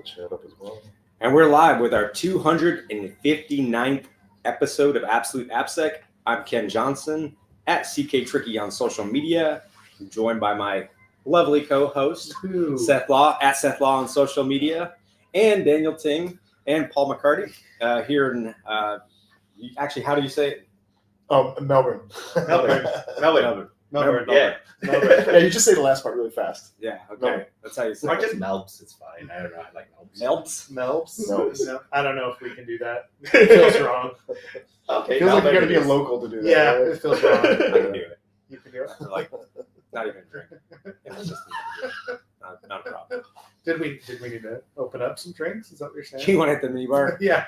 the chat up as well. And we're live with our 259th episode of Absolute AppSec. I'm Ken Johnson at CK Tricky on social media. I'm joined by my lovely co-host, Seth Law, at Seth Law on social media, and Daniel Ting and Paul McCarty here in, actually, how do you say it? Melbourne. Melbourne. Yeah. Yeah, you just say the last part really fast. Yeah, okay. Melbourne. That's how you say Or it. just Melbs, it's fine. I don't know. I like Melbs. Melts? Melbs. No, I don't know if we can do that. It feels wrong. Okay. Feels like you got to be a Melbourne local to do that. Yeah, right? it feels wrong. I can do it. You can do it. Like, not even drink. Yeah, it's just not a problem. Did we need to open up some drinks? Is that what you're saying? You want to hit the minibar? Yeah.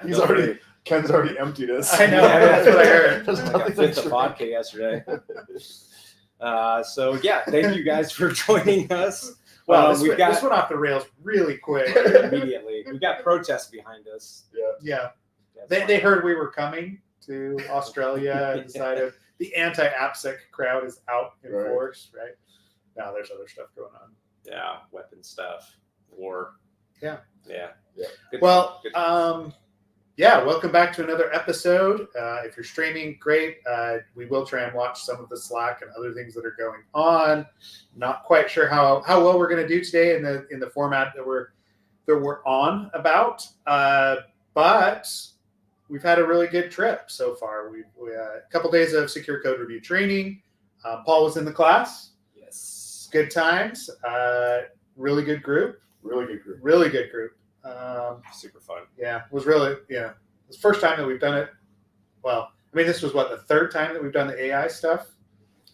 Ken's already emptied us. I know. That's what I heard. There's Like I nothing fit to the drink. vodka yesterday. So yeah, thank you guys for joining us. Wow, We've this got went off the rails really quick. immediately. We've got protests behind us. Yeah. That's They fine. heard we were coming to Australia and decided the anti-AppSec crowd is out in Right. force, right? Now there's other stuff going on. Yeah, weapon stuff, war. Yeah. Yeah. Yeah. Good- Well, good- welcome back to another episode. If you're streaming, great. We will try and watch some of the Slack and other things that are going on. Not quite sure how well we're going to do today in the format that we're on about. But we've had a really good trip so far. We a couple days of secure code review training. Paul was in the class. yes. Good times. Really good group. Really good group. Really good group. Super fun. Yeah, it was really, it's the first time that we've done it. Well, I mean, this was the third time that we've done the AI stuff?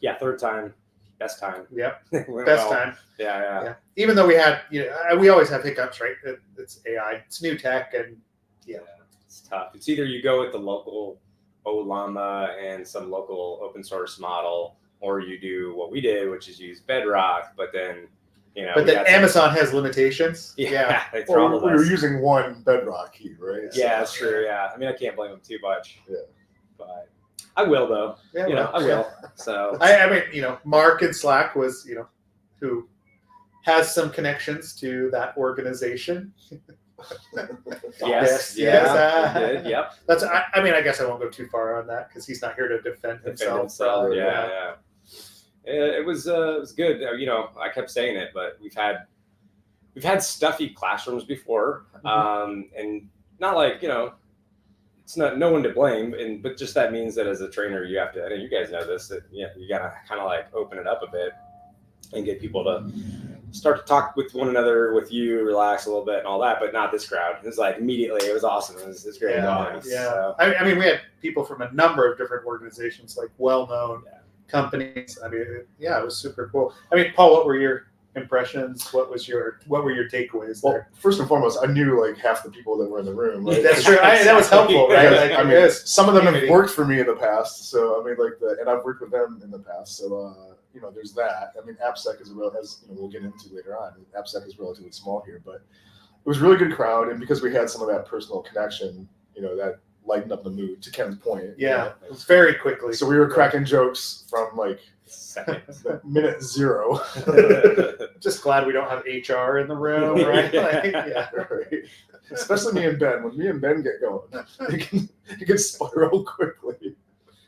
Yeah, third time. Best time. Yep, Went best well. time. Yeah. Yeah. Even though we had, we always have hiccups, right? It's AI, it's new tech, and It's tough. It's either you go with the local Olama and some local open source model, or you do what we did, which is use Bedrock, but then, but we then got some- Amazon has limitations. Yeah, they Well, throttled we were us. using one Bedrock key, right? Yeah, that's true. Yeah, I mean, I can't blame them too much. Yeah. But I will though. Yeah, I will. So I mean, Mark in Slack was, who has some connections to that organization. yes, yes, he did. Yep. That's. I mean, I guess I won't go too far on that because he's not here to defend himself. probably. Yeah. It was good. I kept saying it, but we've had stuffy classrooms before, and not like it's not no one to blame, but just that means that as a trainer, you have to. I know you guys know this. That you gotta kind of like open it up a bit and get people to start to talk with one another, with you, relax a little bit, and all that. But not this crowd. It was like immediately. It was awesome. It was great. Yeah. So, I mean, we had people from a number of different organizations, like well-known companies. I mean, it was super cool. I mean, Paul, what were your impressions? What were your takeaways Well, there? first and foremost, I knew like half the people that were in the room. Right? That's true. That was helpful, right? Like, I mean, yes. some of them have Community. worked for me in the past, so I mean, and I've worked with them in the past, so there's that. I mean, AppSec is we'll get into later on. AppSec is relatively small here, but it was a really good crowd, and because we had some of that personal connection, that lightened up the mood. To Ken's point, Yeah, it was very quickly. So we were cracking jokes from like seconds. minute zero. Just glad we don't have HR in the room, right? Right. Especially me and Ben. When me and Ben get going, it can spiral quickly.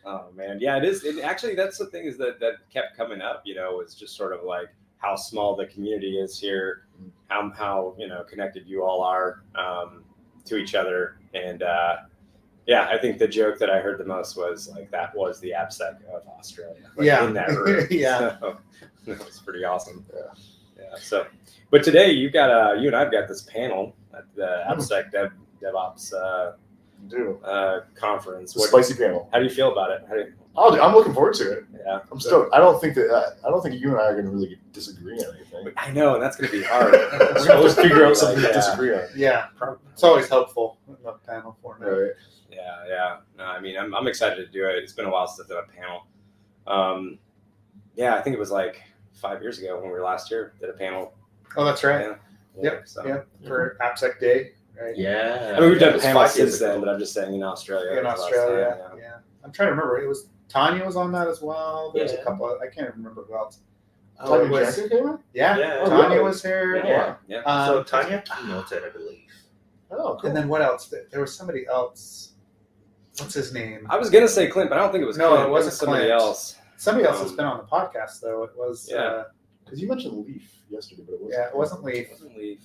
Oh man, yeah, it is. Actually, that's the thing is that kept coming up. Was just sort of like how small the community is here, how connected you all are to each other, and I think the joke that I heard the most was like that was the AppSec of Australia. In that room. So, that was pretty awesome. Yeah. So, but today you and I've got this panel at the AppSec DevOps conference. It's a spicy panel. How do you feel about it? I'm looking forward to it. Yeah, I'm stoked. I don't think you and I are going to really disagree on anything. I know, and that's going to be hard. We're going to have to figure out something to disagree on. Yeah, it's always helpful in the panel format. Right. Yeah. No, I mean, I'm excited to do it. It's been a while since I've done a panel. I think it was like 5 years ago when we were last year, did a panel. Oh, that's right. Yeah. For AppSec Day, right? Yeah. I mean, we've done it was panels 5 years since then, ago. but I'm just saying in Australia. In was the last Australia, time, I'm trying to remember. It was Tanya was on that as well. There's a Yeah. couple. I can't remember who else. Oh, it Tanya was, Jackson came in? yeah, Yeah. Tanya really? was here. Yeah. Yeah. So Tanya keynoted, I believe. Oh, cool. And then what else? There was somebody else. What's his name? I was gonna say Clint, but I don't think it was No, Clint. it wasn't was somebody Clint. else. Somebody else has been on the podcast though. It was Yeah. Because you mentioned Leaf yesterday, but it wasn't. yeah, it wasn't Leaf. It wasn't Leaf.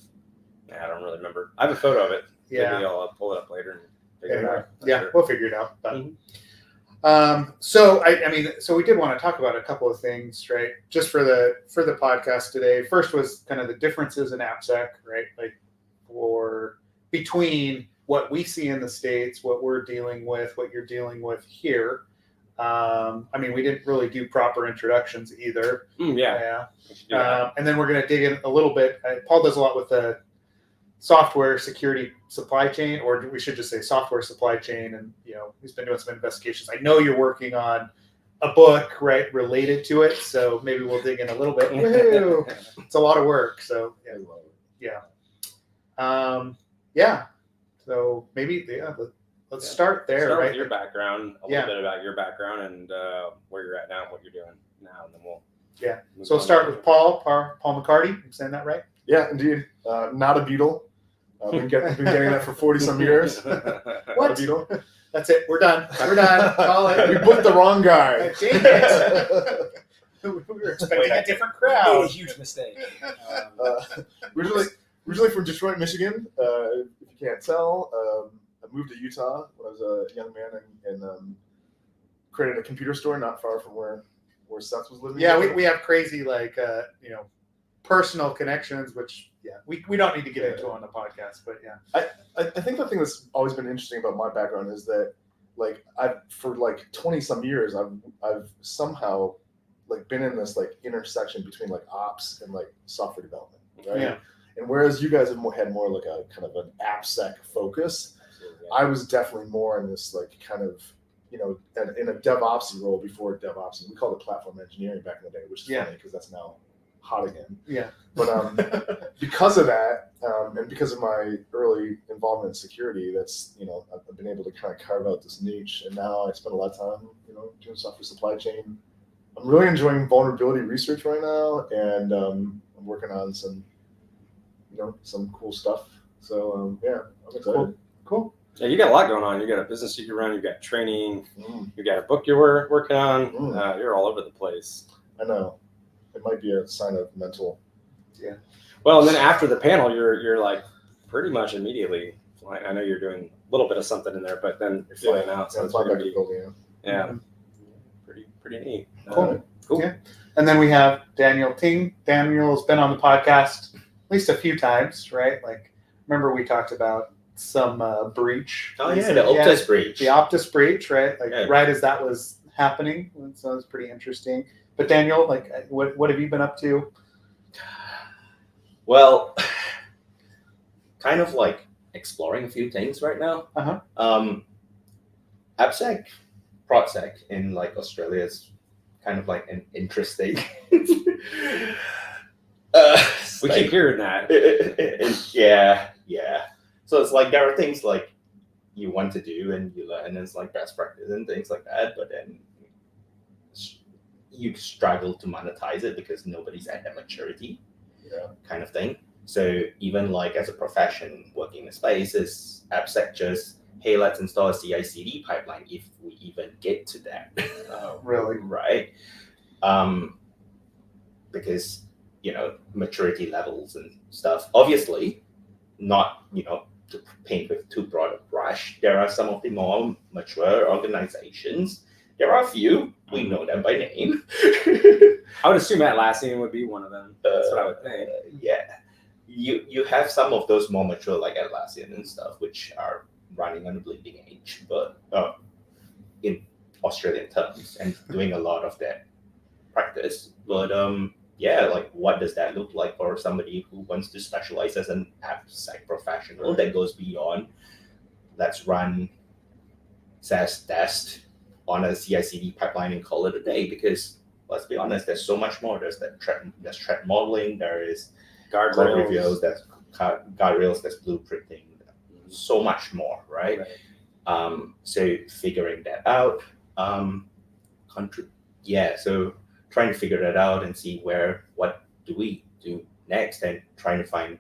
Yeah, I don't really remember. I have a photo of it. Yeah. Maybe I'll pull it up later and figure it Anyway, out. yeah, Sure. we'll figure it out. But Mhm. so I mean, so we did want to talk about a couple of things, right? Just for the podcast today. First was kind of the differences in AppSec, right? Like for between what we see in the States, what we're dealing with, what you're dealing with here. I mean, we didn't really do proper introductions either. Yeah. And then we're going to dig in a little bit. Paul does a lot with the software security supply chain, or we should just say software supply chain. And, he's been doing some investigations. I know you're working on a book, right, related to it. So maybe we'll dig in a little bit. Woo! It's a lot of work. So, yeah. So maybe, let's start there, Start right? with your background, a little bit about your background and where you're at now and what you're doing now, and then we'll. Yeah. move So we'll on. start with Paul McCarty. I'm saying that right? Yeah, indeed. Not a beetle. Been getting that for 40 some years. Not a beetle. That's it. We're done. We're done. Call it. We booked the wrong guy. Dang it. We were expecting a different Made a crowd. huge mistake. Originally from Detroit, Michigan. If you can't tell, I moved to Utah when I was a young man and created a computer store not far from where Seth was living. Yeah, we have crazy personal connections, which we don't need to get into on the podcast, but yeah. I think the thing that's always been interesting about my background is that for 20 some years I've somehow been in this intersection between ops and software development, right? Yeah. And whereas you guys have had more a kind of an AppSec focus, I was definitely more in this kind of in a DevOps role before DevOps, and we called it platform engineering back in the day, which is funny because that's now hot again. Yeah. But because of that, and because of my early involvement in security, that's I've been able to kind of carve out this niche, and now I spend a lot of time doing software supply chain. I'm really enjoying vulnerability research right now, and I'm working on some cool stuff. So I'm excited. Cool. Yeah, you got a lot going on. You got a business you can run. You got training. You got a book you're working on. You're all over the place. I know. It might be a sign of mental. Yeah. Well, and then after the panel, you're pretty much immediately. I know you're doing a little bit of something in there, but then you're flying out. So it's it's going back to to be building. pretty neat. Cool. Cool. Yeah. And then we have Daniel Ting. Daniel's been on the podcast at least a few times, right? Remember we talked about some breach. Oh yeah, the Optus breach. The Optus breach, right? Yeah. Right as that was happening. So it was pretty interesting. But Daniel, what have you been up to? Well, kind of exploring a few things right now. AppSec, ProdSec in Australia is kind of an interesting. We keep hearing that. Yeah. So it's there are things you want to do and you learn, and it's best practice and things like that, but then you struggle to monetize it because nobody's at that maturity, kind of thing. So even as a profession working in the space, is AppSec just, hey, let's install a CI/CD pipeline if we even get to that. Really? Right. Because maturity levels and stuff. Obviously, not to paint with too broad a brush. There are some of the more mature organizations. There are a few. We know them by name. I would assume Atlassian would be one of them. That's what I would think. Yeah. You have some of those more mature Atlassian and stuff, which are running on the bleeding edge, but in Australian terms, and doing a lot of that practice. But what does that look like for somebody who wants to specialize as an AppSec professional that goes beyond let's run SaaS test on a CI/CD pipeline and call it a day? Because let's be honest, there's so much more. There's threat modeling, there is code reviews, there's guardrails, there's blueprinting, so much more, right? So figuring that out. So trying to figure that out and see what do we do next, and trying to find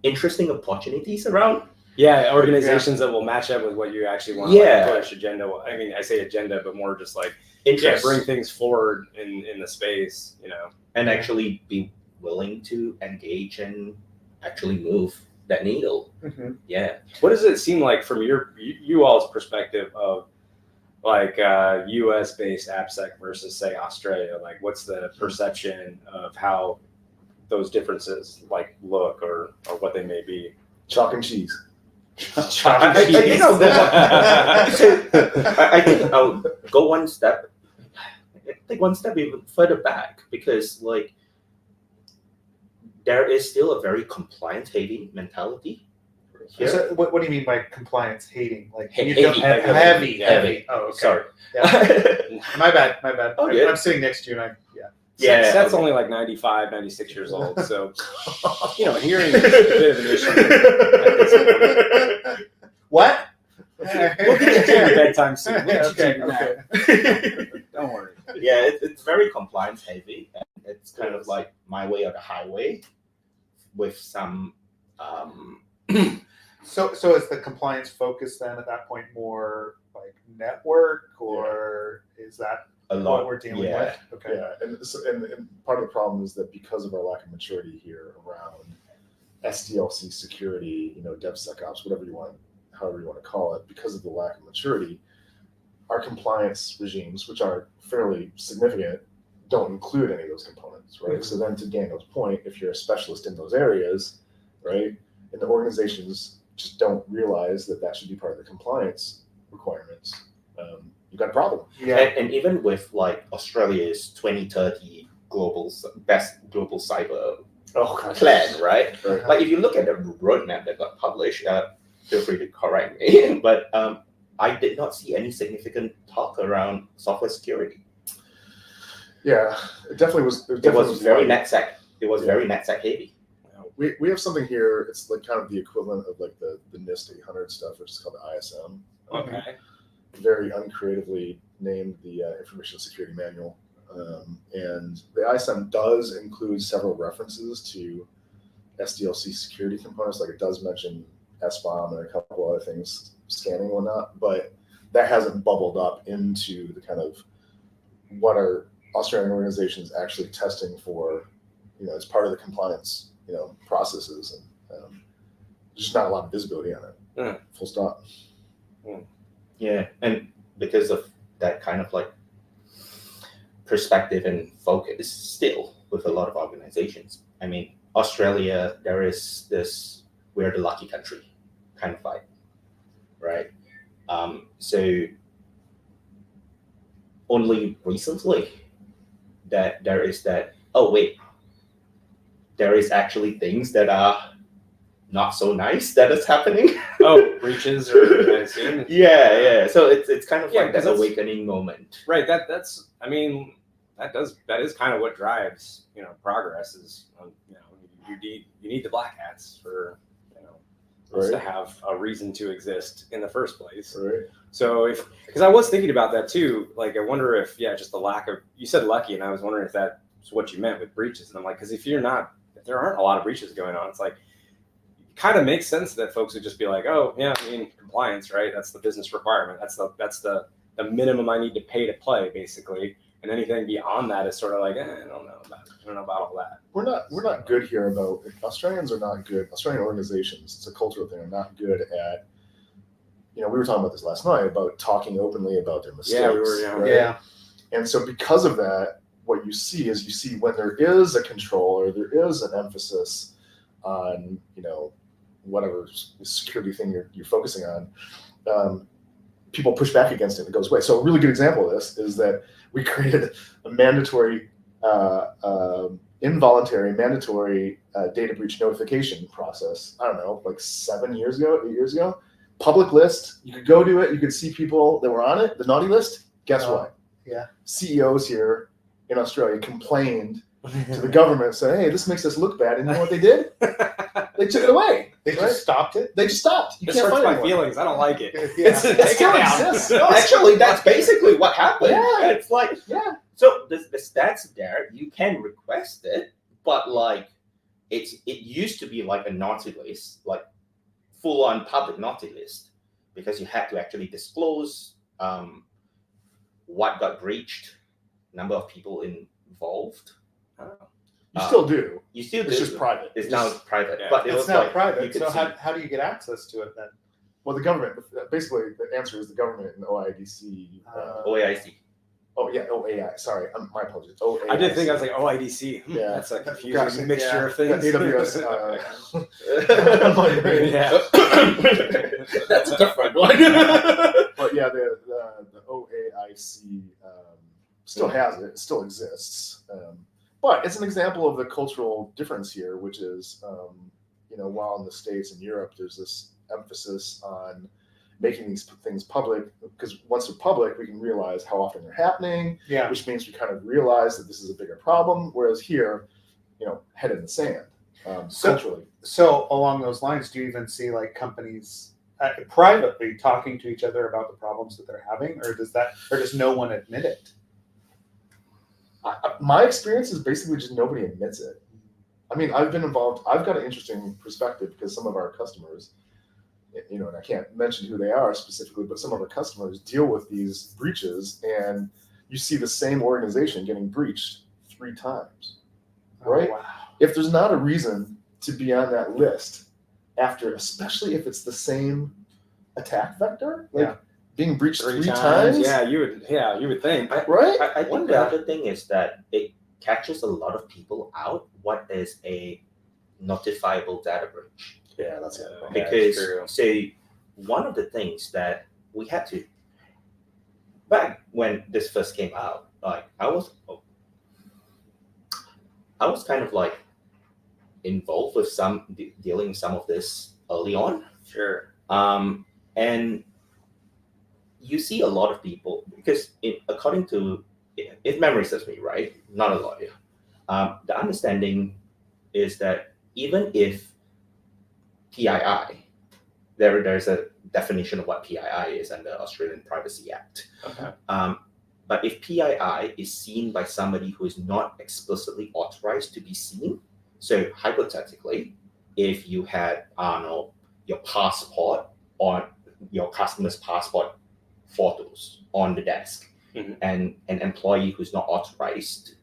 interesting opportunities around. Yeah, organizations that will match up with what you actually want to Yeah. push agenda. I mean, I say agenda, but more just like Interest. bring things forward in the space, And actually be willing to engage and actually move that needle. Mhm. Yeah. What does it seem like from you all's perspective of like U.S. based AppSec versus say Australia? Like, what's the perception of how those differences like look or what they may be? Chalk and cheese. I think I'll go one step. I think one step even further back, because like there is still a very compliance heavy mentality here. So what do you mean by compliance hating? Like Heavy, you don't have heavy. heavy. Oh, okay. Sorry. Yeah. My bad. Oh, yeah. I'm sitting next to you, and Yeah. Seth's only like 95, 96 years old, so hearing is a bit of an issue. What? We'll get you to your bedtime soon. We'll get you to your Okay. nap. Don't worry. Yeah, it's very compliance heavy, and it's kind of like my way or the highway with some So is the compliance focus then at that point more like network, or is that a what lot. we're dealing Yeah. with? Okay. Yeah, and part of the problem is that because of our lack of maturity here around SDLC security, DevSecOps, however you want to call it, because of the lack of maturity, our compliance regimes, which are fairly significant, don't include any of those components, right? Mhm. So then to Daniel's point, if you're a specialist in those areas, right, and the organizations just don't realize that should be part of the compliance requirements, you've got a problem. Yeah. And even with like Australia's 2030 best global cyber plan, right? Right. Like if you look at the roadmap that got published, feel free to correct me, but I did not see any significant talk around software security. Yeah, it definitely was. It was very light. NetSec. It was very NetSec heavy. We have something here. It's like kind of the equivalent of like the NIST 800 stuff, which is called the ISM. Okay. Very uncreatively named the Information Security Manual, and the ISM does include several references to SDLC security components. Like it does mention SBOM and a couple other things, scanning and whatnot, but that hasn't bubbled up into the kind of what are Australian organizations actually testing for, as part of the compliance, processes, and there's just not a lot of visibility on it. Yeah. Full stop. Yeah, and because of that kind of like perspective and focus still with a lot of organizations. I mean, Australia, there is this we're the lucky country kind of vibe, right? So only recently that there is that, oh wait, there is actually things that are not so nice that is happening. Oh, breaches or anything. Yeah. So it's kind of Yeah, like that 'cause that's- awakening moment. Right. That is kind of what drives, progress is, you need the black hats for, us to have a reason to exist in the first place. Right. So because I was thinking about that too, like I wonder if, just the lack of, you said lucky, and I was wondering if that's what you meant with breaches. And I'm like, because if there aren't a lot of breaches going on, it's like, it kind of makes sense that folks would just be like, oh yeah, compliance, right? That's the business requirement. That's the minimum I need to pay to play, basically. And anything beyond that is sort of like, I don't know about all that. We're not good here about Australians are not good. Australian organizations, it's a cultural thing, are not good at. We were talking about this last night about talking openly about their mistakes. Yeah, we were. Right? Yeah. And so because of that, what you see is when there is a control or there is an emphasis on whatever security thing you're focusing on, people push back against it and it goes away. So a really good example of this is that we created a mandatory, involuntary, mandatory data breach notification process. I don't know, like 8 years ago. Public list. You could go to it. You could see people that were on it, the naughty list. Guess what? Yeah. CEOs here in Australia complained to the government saying, hey, this makes us look bad. And you know what they did? They took it away. They just stopped it. They just stopped. You This can't hurts find my anyone. feelings. I don't like it. Yeah. It Take still it down. exists. No, actually, that's basically what happened. Yeah. It's like, Yeah. so the stats there, you can request it, but like it used to be like a naughty list, like full on public naughty list, because you had to actually disclose what got breached, number of people involved. You still do. You still It's do. just private. It's now private, Yeah. but it It's was now like you private. could So see. how do you get access to it then? Well, the government, basically, the answer is the government and OIDC. OAIC. Oh, yeah, OAI. Sorry, my apologies. OAI. I did think I was like OIDC. Yeah. That's a Gotcha. confusing mixture Yeah. of things. AWS. That's a different one. But yeah, the OAIC still has it, still exists. But it's an example of the cultural difference here, which is, while in the States and Europe, there's this emphasis on making these things public, because once they're public, we can realize how often they're happening, Yeah. which means we kind of realize that this is a bigger problem. Whereas here, head in the sand, culturally. So along those lines, do you even see like companies privately talking to each other about the problems that they're having, or does no one admit it? My experience is basically just nobody admits it. I mean, I've been involved. I've got an interesting perspective because some of our customers, and I can't mention who they are specifically, but some of our customers deal with these breaches, and you see the same organization getting breached 3 times. Right? Oh, wow. If there's not a reason to be on that list after, especially if it's the same attack vector, like Yeah. being breached 3 3 times, Yeah, you would think. right? I think Wonder. the other thing is that it catches a lot of people out what is a notifiable data breach. Yeah, that's it. Yeah, it's Because true. say one of the things that we had to back when this first came out, like I was kind of like involved with dealing with some of this early on. Sure. And you see a lot of people because according to, if memory serves me right, not a lawyer, the understanding is that even if PII, there's a definition of what PII is under Australian Privacy Act. Okay. But if PII is seen by somebody who is not explicitly authorized to be seen, so hypothetically, if you had, your passport or your customer's passport photos on the desk, Mhm. and an employee who's not authorized,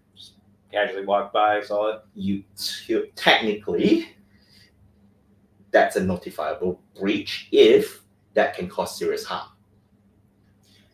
Casually walk by, saw it. you technically, that's a notifiable breach if that can cause serious harm.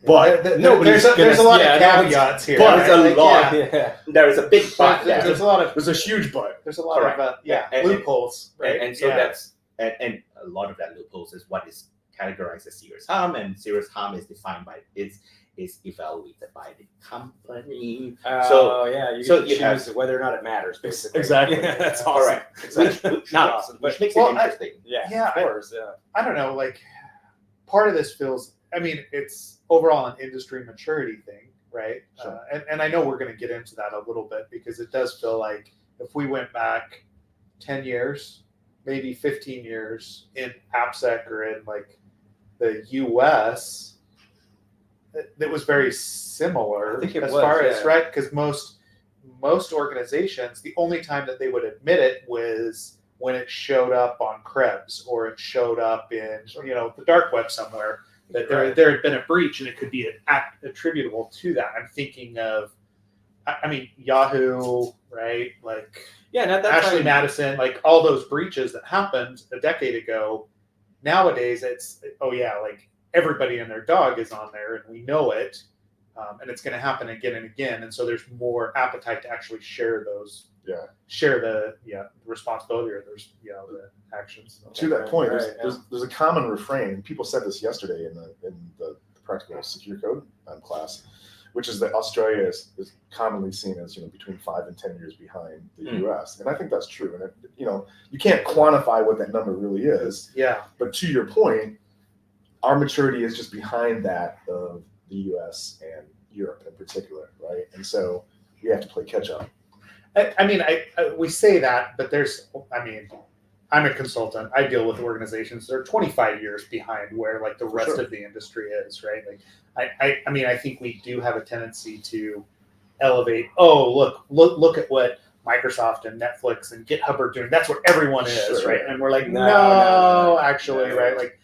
But nobody's there's a lot yeah, of no one's- caveats here. but right? there's a Like, lot. yeah. There is a big but there. There's a lot of There's a huge but. Correct. of loopholes, right? And so Yeah. that's and a lot of that loopholes is what is categorized as serious harm, and serious harm is defined by is evaluated by the company. Oh yeah, you so can you choose have- whether or not it matters. Basically, Exactly. Yeah, that's Yeah. awesome. Correct. Exactly. Which- Not awesome, which but makes Well, it interesting. yeah, Yeah, of course, yeah. I don't know, like part of this feels, I mean, it's overall an industry maturity thing, right? Sure. And I know we're going to get into that a little bit because it does feel like if we went back 10 years, maybe 15 years in AppSec or in like the US, it was very similar I think it as was, far as, yeah. right? Because most organizations, the only time that they would admit it was when it showed up on Krebs or it showed up in the dark web somewhere that there had been a breach and it could be attributable to that. I'm thinking of, I mean, Yahoo, right? Like Yeah, and at that Ashley time, Madison, like all those breaches that happened a decade ago. Nowadays, it's like everybody and their dog is on there, and we know it, and it's going to happen again and again. And so there's more appetite to actually share those, share the responsibility or the actions. To that point, Right, there's a common refrain, and people said this yesterday in the practical secure code class, which is that Australia is commonly seen as between 5 and 10 years behind the U.S. And I think that's true. And you can't quantify what that number really is. Yeah. But to your point, our maturity is just behind that of the U.S. and Europe in particular, right? And so we have to play catch up. we say that, but I'm a consultant. I deal with organizations that are 25 years behind where like the rest of the industry is, right? Like, I think we do have a tendency to elevate. Oh, look at what Microsoft and Netflix and GitHub are doing. That's what everyone is, right? And we're like, no, actually, right? Like,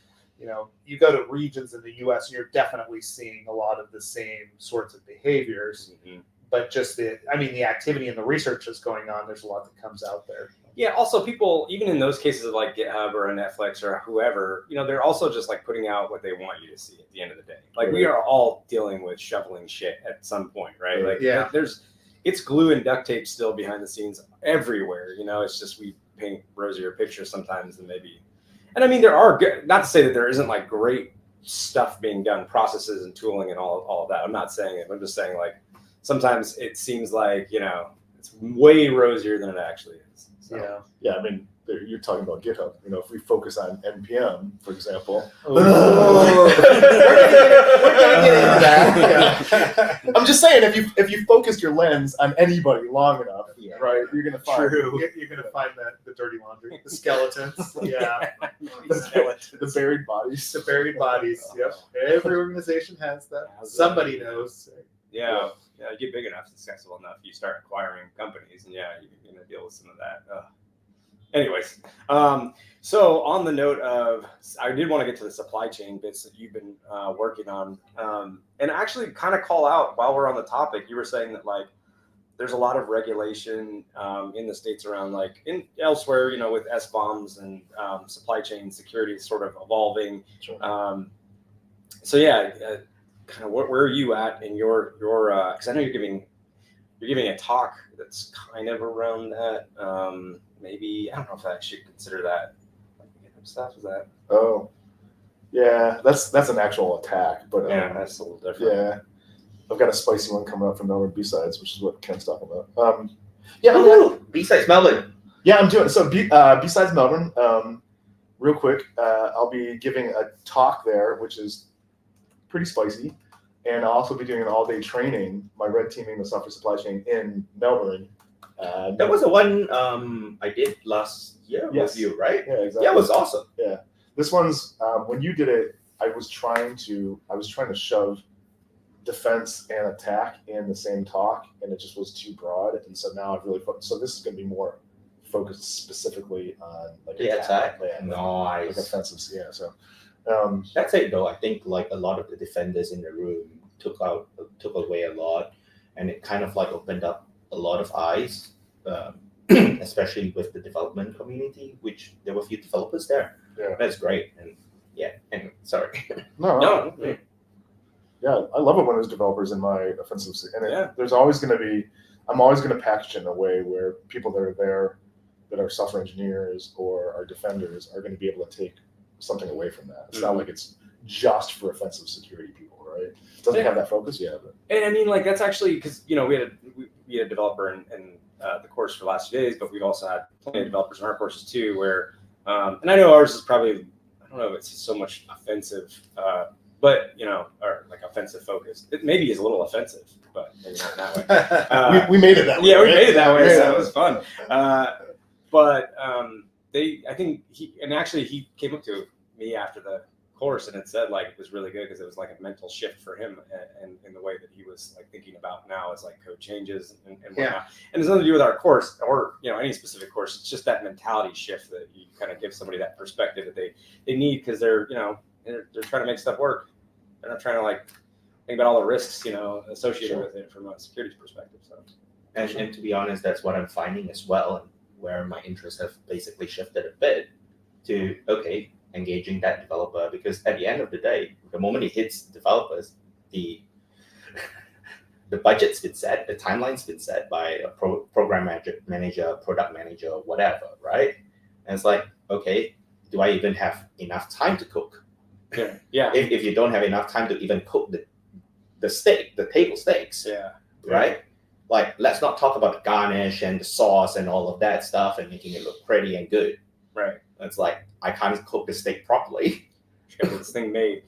you go to regions in the U.S. and you're definitely seeing a lot of the same sorts of behaviors. Mm-hmm. But just the activity and the research that's going on, there's a lot that comes out there. Yeah. Also, people, even in those cases of like GitHub or a Netflix or whoever, they're also just like putting out what they want you to see at the end of the day. Like we are all dealing with shoveling shit at some point, right? Like it's glue and duct tape still behind the scenes everywhere. It's just we paint rosier pictures sometimes than maybe. And I mean, there are good, not to say that there isn't like great stuff being done, processes and tooling and all of that. I'm not saying it. I'm just saying like sometimes it seems like, it's way rosier than it actually is. So. Yeah. I mean, you're talking about GitHub. If we focus on NPM, for example. We're gonna get into that. Yeah. I'm just saying, if you focus your lens on anybody long enough, right, you're gonna find you're gonna find the dirty laundry, the skeletons, the buried bodies, the buried bodies. Yep, every organization has that. Somebody knows. Yeah. You get big enough, successful enough, you start acquiring companies, and you're gonna deal with some of that. Anyways, so on the note of, I did want to get to the supply chain bits that you've been working on, and actually kind of call out while we're on the topic. You were saying that like there's a lot of regulation in the States around like in elsewhere, with SBOMs and supply chain security sort of evolving. Sure. Kind of where are you at in your because I know you're giving a talk that's kind of around that. Maybe I don't know if I should consider that stuff. Is that? Oh, yeah, that's an actual attack, but that's a little different. Yeah, I've got a spicy one coming up from Melbourne B-Sides, which is what Ken's talking about. B-Sides Melbourne. Yeah, I'm doing so. B-Sides Melbourne. Real quick, I'll be giving a talk there, which is pretty spicy, and I'll also be doing an all-day training, my red teaming the software supply chain in Melbourne. That was the one I did last year with you, right? Yeah, exactly. Yeah, it was awesome. Yeah, this one's when you did it, I was trying to shove defense and attack in the same talk, and it just was too broad, and so now I've really so this is going to be more focused specifically on like the attack. Like offensives. Yeah, so. That's it though. I think like a lot of the defenders in the room took away a lot, and it kind of like opened up a lot of eyes, especially with the development community, which there were a few developers there. Yeah, that's great. And sorry. No. Yeah, I love it when there's developers in my offensive, and there's always going to be. I'm always going to package in a way where people that are there, that are software engineers or are defenders, are going to be able to take something away from that. It's not like it's just for offensive security people, right? It doesn't have that focus yet. But. And I mean, like that's actually because we had a developer in the course for the last few days, but we've also had plenty of developers in our courses too. Where and I know ours is probably I don't know if it's so much offensive, but or like offensive focused. It maybe is a little offensive, but maybe not that way. We made it that way. Yeah, we made it that way, so it was fun. But I think he came up to me after the course and it said like it was really good because it was like a mental shift for him and in the way that he was like thinking about now as like code changes and whatnot. And it's nothing to do with our course or any specific course. It's just that mentality shift that you kind of give somebody that perspective that they need because they're trying to make stuff work. They're not trying to like think about all the risks associated with it from a security perspective. So and to be honest, that's what I'm finding as well, and where my interests have basically shifted a bit to engaging that developer, because at the end of the day, the moment it hits developers, the budget's been set, the timeline's been set by a program manager, product manager, whatever, right? And it's like, do I even have enough time to cook? Yeah. If you don't have enough time to even cook the steak, the table stakes, right? Like, let's not talk about the garnish and the sauce and all of that stuff and making it look pretty and good. Right. It's like, I can't cook the steak properly. Get this thing made.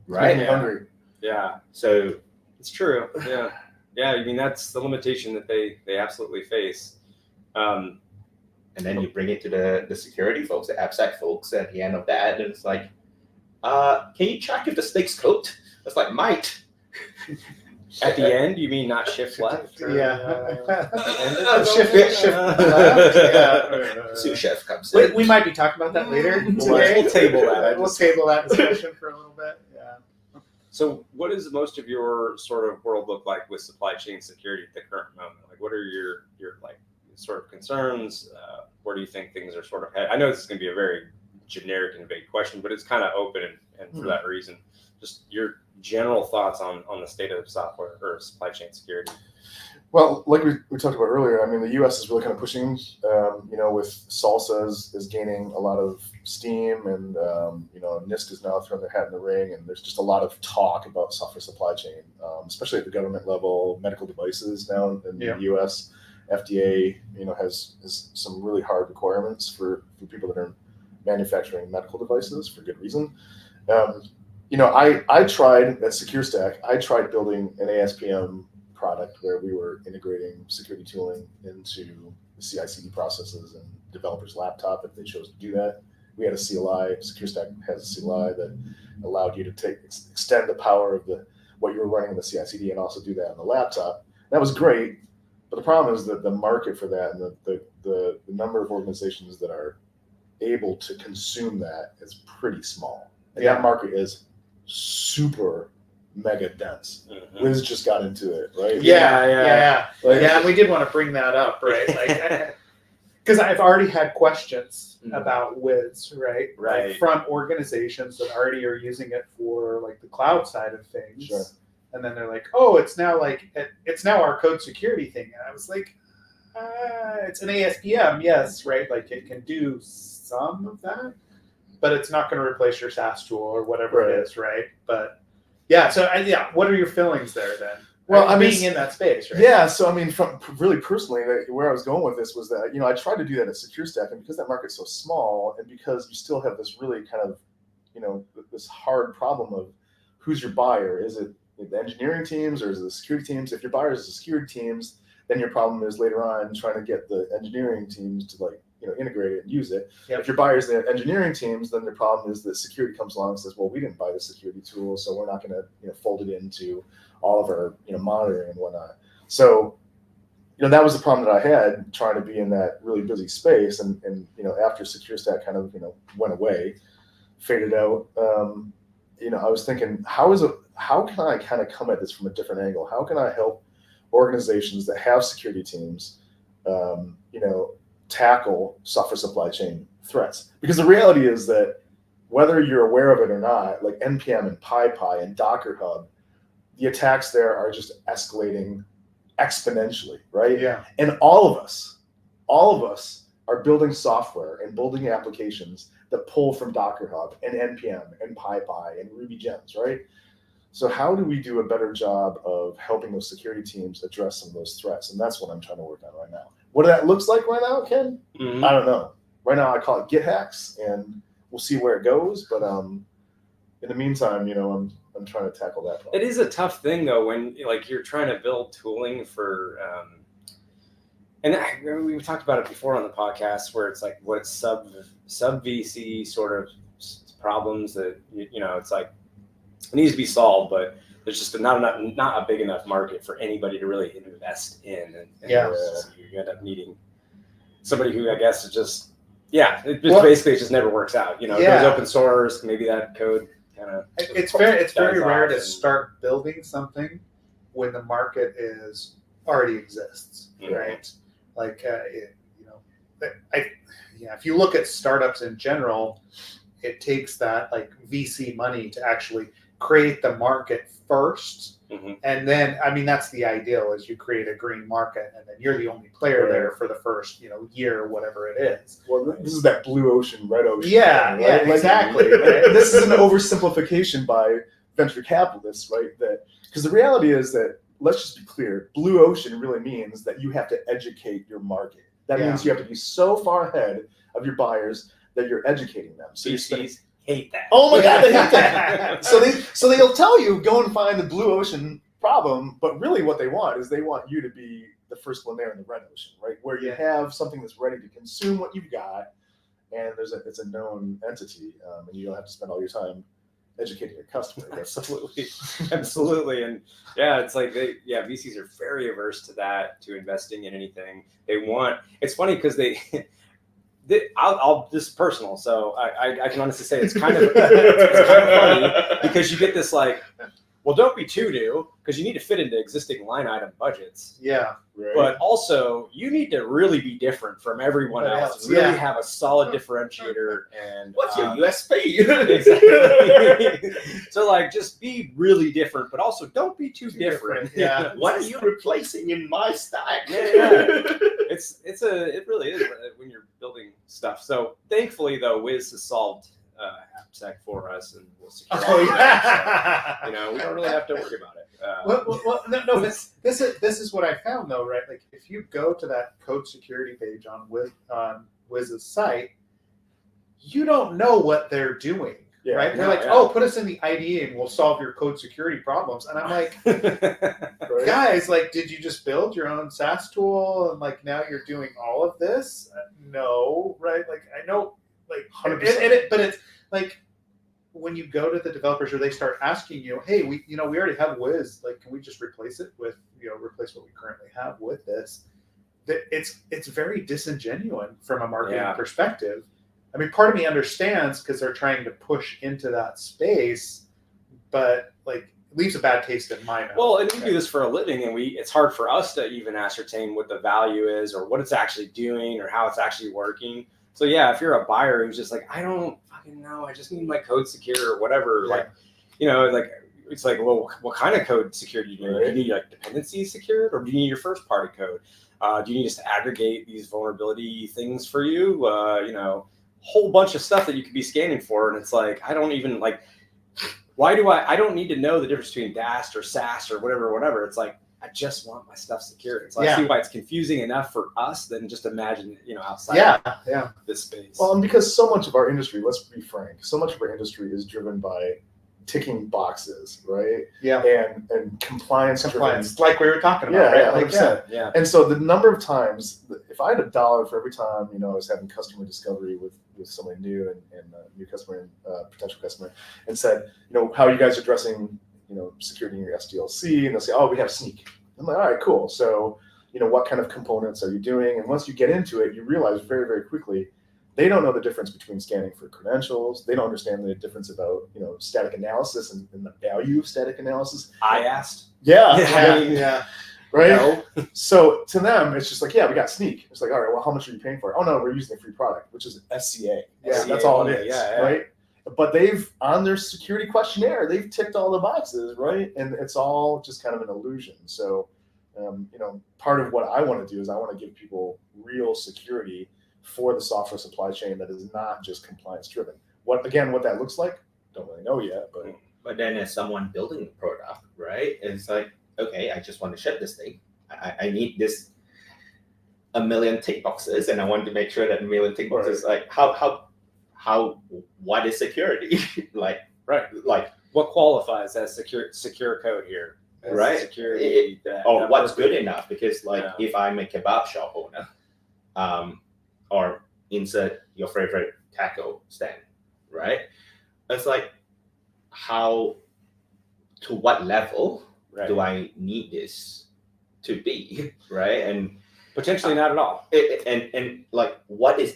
Right. I'm hungry. Yeah. So it's true. Yeah. Yeah. I mean, that's the limitation that they absolutely face. And then you bring it to the security folks, the AppSec folks at the end of that, and it's like, can you check if the snake's cooked? It's like, might. At the end, you mean not shift left? Or, Shift left. Yeah. Sous chef comes in. We might be talking about that later. We'll table that. We'll table that discussion for a little bit. Yeah. So, what does most of your sort of world look like with supply chain security at the current moment? Like, what are your like sort of concerns? Where do you think things are sort of headed? I know this is going to be a very generic and vague question, but it's kind of open, and for that reason, just your general thoughts on the state of software or supply chain security. Well, like we talked about earlier, I mean, the U.S. is really kind of pushing, with SALSA is gaining a lot of steam, and, NIST is now throwing their hat in the ring, and there's just a lot of talk about software supply chain, especially at the government level, medical devices now in the U.S. FDA, has some really hard requirements for people that are manufacturing medical devices for good reason. I tried at SecureStack, I tried building an ASPM product where we were integrating security tooling into the CI/CD processes and developers' laptop if they chose to do that. We had a CLI. SecureStack has a CLI that allowed you to extend the power of what you were running in the CI/CD and also do that on the laptop. That was great, but the problem is that the market for that and the number of organizations that are able to consume that is pretty small. And that market is super mega dense. Liz just got into it, right? Yeah. And we did want to bring that up, right? Like, because I've already had questions about Wiz, right? Like, from organizations that already are using it for like the cloud side of things. Sure. And then they're like, oh, it's now our code security thing. And I was like, it's an ASPM, yes, right? Like it can do some of that, but it's not going to replace your SaaS tool or whatever it is, right? But what are your feelings there then? Well, being in that space, right? Yeah, so I mean, from really personally, where I was going with this was that I tried to do that at SecureStack, and because that market's so small, and because you still have this really kind of this hard problem of who's your buyer? Is it the engineering teams or is it the security teams? If your buyer is the security teams, then your problem is later on trying to get the engineering teams to integrate it and use it. Yep. If your buyer is the engineering teams, then the problem is that security comes along and says, well, we didn't buy the security tool, so we're not going to fold it into all of our monitoring and whatnot. So that was the problem that I had trying to be in that really busy space, and after SecureStack kind of went away, faded out. I was thinking, how can I kind of come at this from a different angle? How can I help organizations that have security teams, tackle software supply chain threats? Because the reality is that whether you're aware of it or not, like NPM and PyPy and Docker Hub, the attacks there are just escalating exponentially, right? Yeah. And all of us are building software and building applications that pull from Docker Hub and NPM and PyPy and Ruby Gems, right? So how do we do a better job of helping those security teams address some of those threats? And that's what I'm trying to work on right now. What that looks like right now, Ken? I don't know. Right now I call it Git hacks, and we'll see where it goes. But in the meantime, I'm trying to tackle that problem. It is a tough thing though when you're trying to build tooling for, and we talked about it before on the podcast where it's like what sub VC sort of problems that it's like it needs to be solved, but there's just not a big enough market for anybody to really invest in, and so you end up needing somebody who I guess is just basically it just never works out. It goes open source, maybe that code kind of. It's very rare to start building something when the market already exists, right? Like if you look at startups in general, it takes that like VC money to actually create the market first, and then that's the ideal is you create a green market and then you're the only player there for the first year or whatever it is. Well, this is that blue ocean, red ocean. Right? Exactly. This is an oversimplification by venture capitalists, right? That because the reality is that, let's just be clear, blue ocean really means that you have to educate your market. That means you have to be so far ahead of your buyers that you're educating them. So VCs hate that. Oh my God, they hate that. So they'll tell you go and find the blue ocean problem, but really what they want is they want you to be the first one there in the red ocean, right? Where you have something that's ready to consume what you've got, and it's a known entity, and you don't have to spend all your time educating your customer. Absolutely, absolutely, and yeah, it's like VCs are very averse to that, to investing in anything. They want. It's funny because I'll this is personal, so I can honestly say it's kind of funny because you get this like, well, don't be too new because you need to fit into existing line item budgets. Yeah. Right. But also, you need to really be different from everyone else. Really have a solid differentiator. And what's your USP? Exactly. So, like, just be really different, but also don't be too different. Yeah. What are you replacing in my stack? Yeah. It really is when you're building stuff. So, thankfully, though, Wiz has solved AppSec for us, and we'll secure it. So, we don't really have to worry about it. No, this is what I found though, right? Like if you go to that code security page on Wiz's site, you don't know what they're doing, right? They're like, oh, put us in the IDE and we'll solve your code security problems. And I'm like, guys, like, did you just build your own SaaS tool and like now you're doing all of this? No, right? Like I know, like 100%. But it's like, when you go to the developers or they start asking you, hey, we already have Wiz, like, can we just replace it with, replace what we currently have with this? It's very disingenuous from a marketing perspective. I mean, part of me understands because they're trying to push into that space, but like it leaves a bad taste in my mouth. Well, and we do this for a living, and it's hard for us to even ascertain what the value is or what it's actually doing or how it's actually working. So yeah, if you're a buyer who's just like, I don't fucking know, I just need my code secure or whatever, like, it's like, well, what kind of code security do you need? Do you need like dependencies secured, or do you need your first party code? Do you need us to aggregate these vulnerability things for you? Whole bunch of stuff that you could be scanning for, and it's like, I don't even like. Why do I don't need to know the difference between DAST or SAST or whatever. It's like, I just want my stuff secured. So I see why it's confusing enough for us than just imagine, outside this space. Well, and because so much of our industry, let's be frank, so much of our industry is driven by ticking boxes, right? Yeah. And compliance, like we were talking about, right? 100%. Yeah. And so the number of times, if I had $1 for every time, I was having customer discovery with somebody new and new customer, potential customer, and said, how are you guys addressing security in your SDLC, and they'll say, oh, we have Sneak. I'm like, all right, cool. So, what kind of components are you doing? And once you get into it, you realize very, very quickly, they don't know the difference between scanning for credentials. They don't understand the difference about, static analysis and the value of static analysis. I asked. Yeah. Right? No. So to them, it's just like, we got Sneak. It's like, all right, well, how much are you paying for it? Oh, no, we're using a free product, which is SCA. Yeah, that's all it is, right? But they've, on their security questionnaire, they've ticked all the boxes, right? And it's all just kind of an illusion. So, part of what I want to do is I want to give people real security for the software supply chain that is not just compliance driven. What that looks like, don't really know yet. But then as someone building the product, right, it's like, okay, I just want to ship this thing. I need this 1 million tick boxes, and I want to make sure that 1 million tick boxes, like what is security? like what qualifies as secure code here? Right. Security. Or what's good enough? Because if I'm a kebab shop owner, or insert your favorite taco stand, right? It's like, to what level do I need this to be, right? And potentially not at all. And like, what is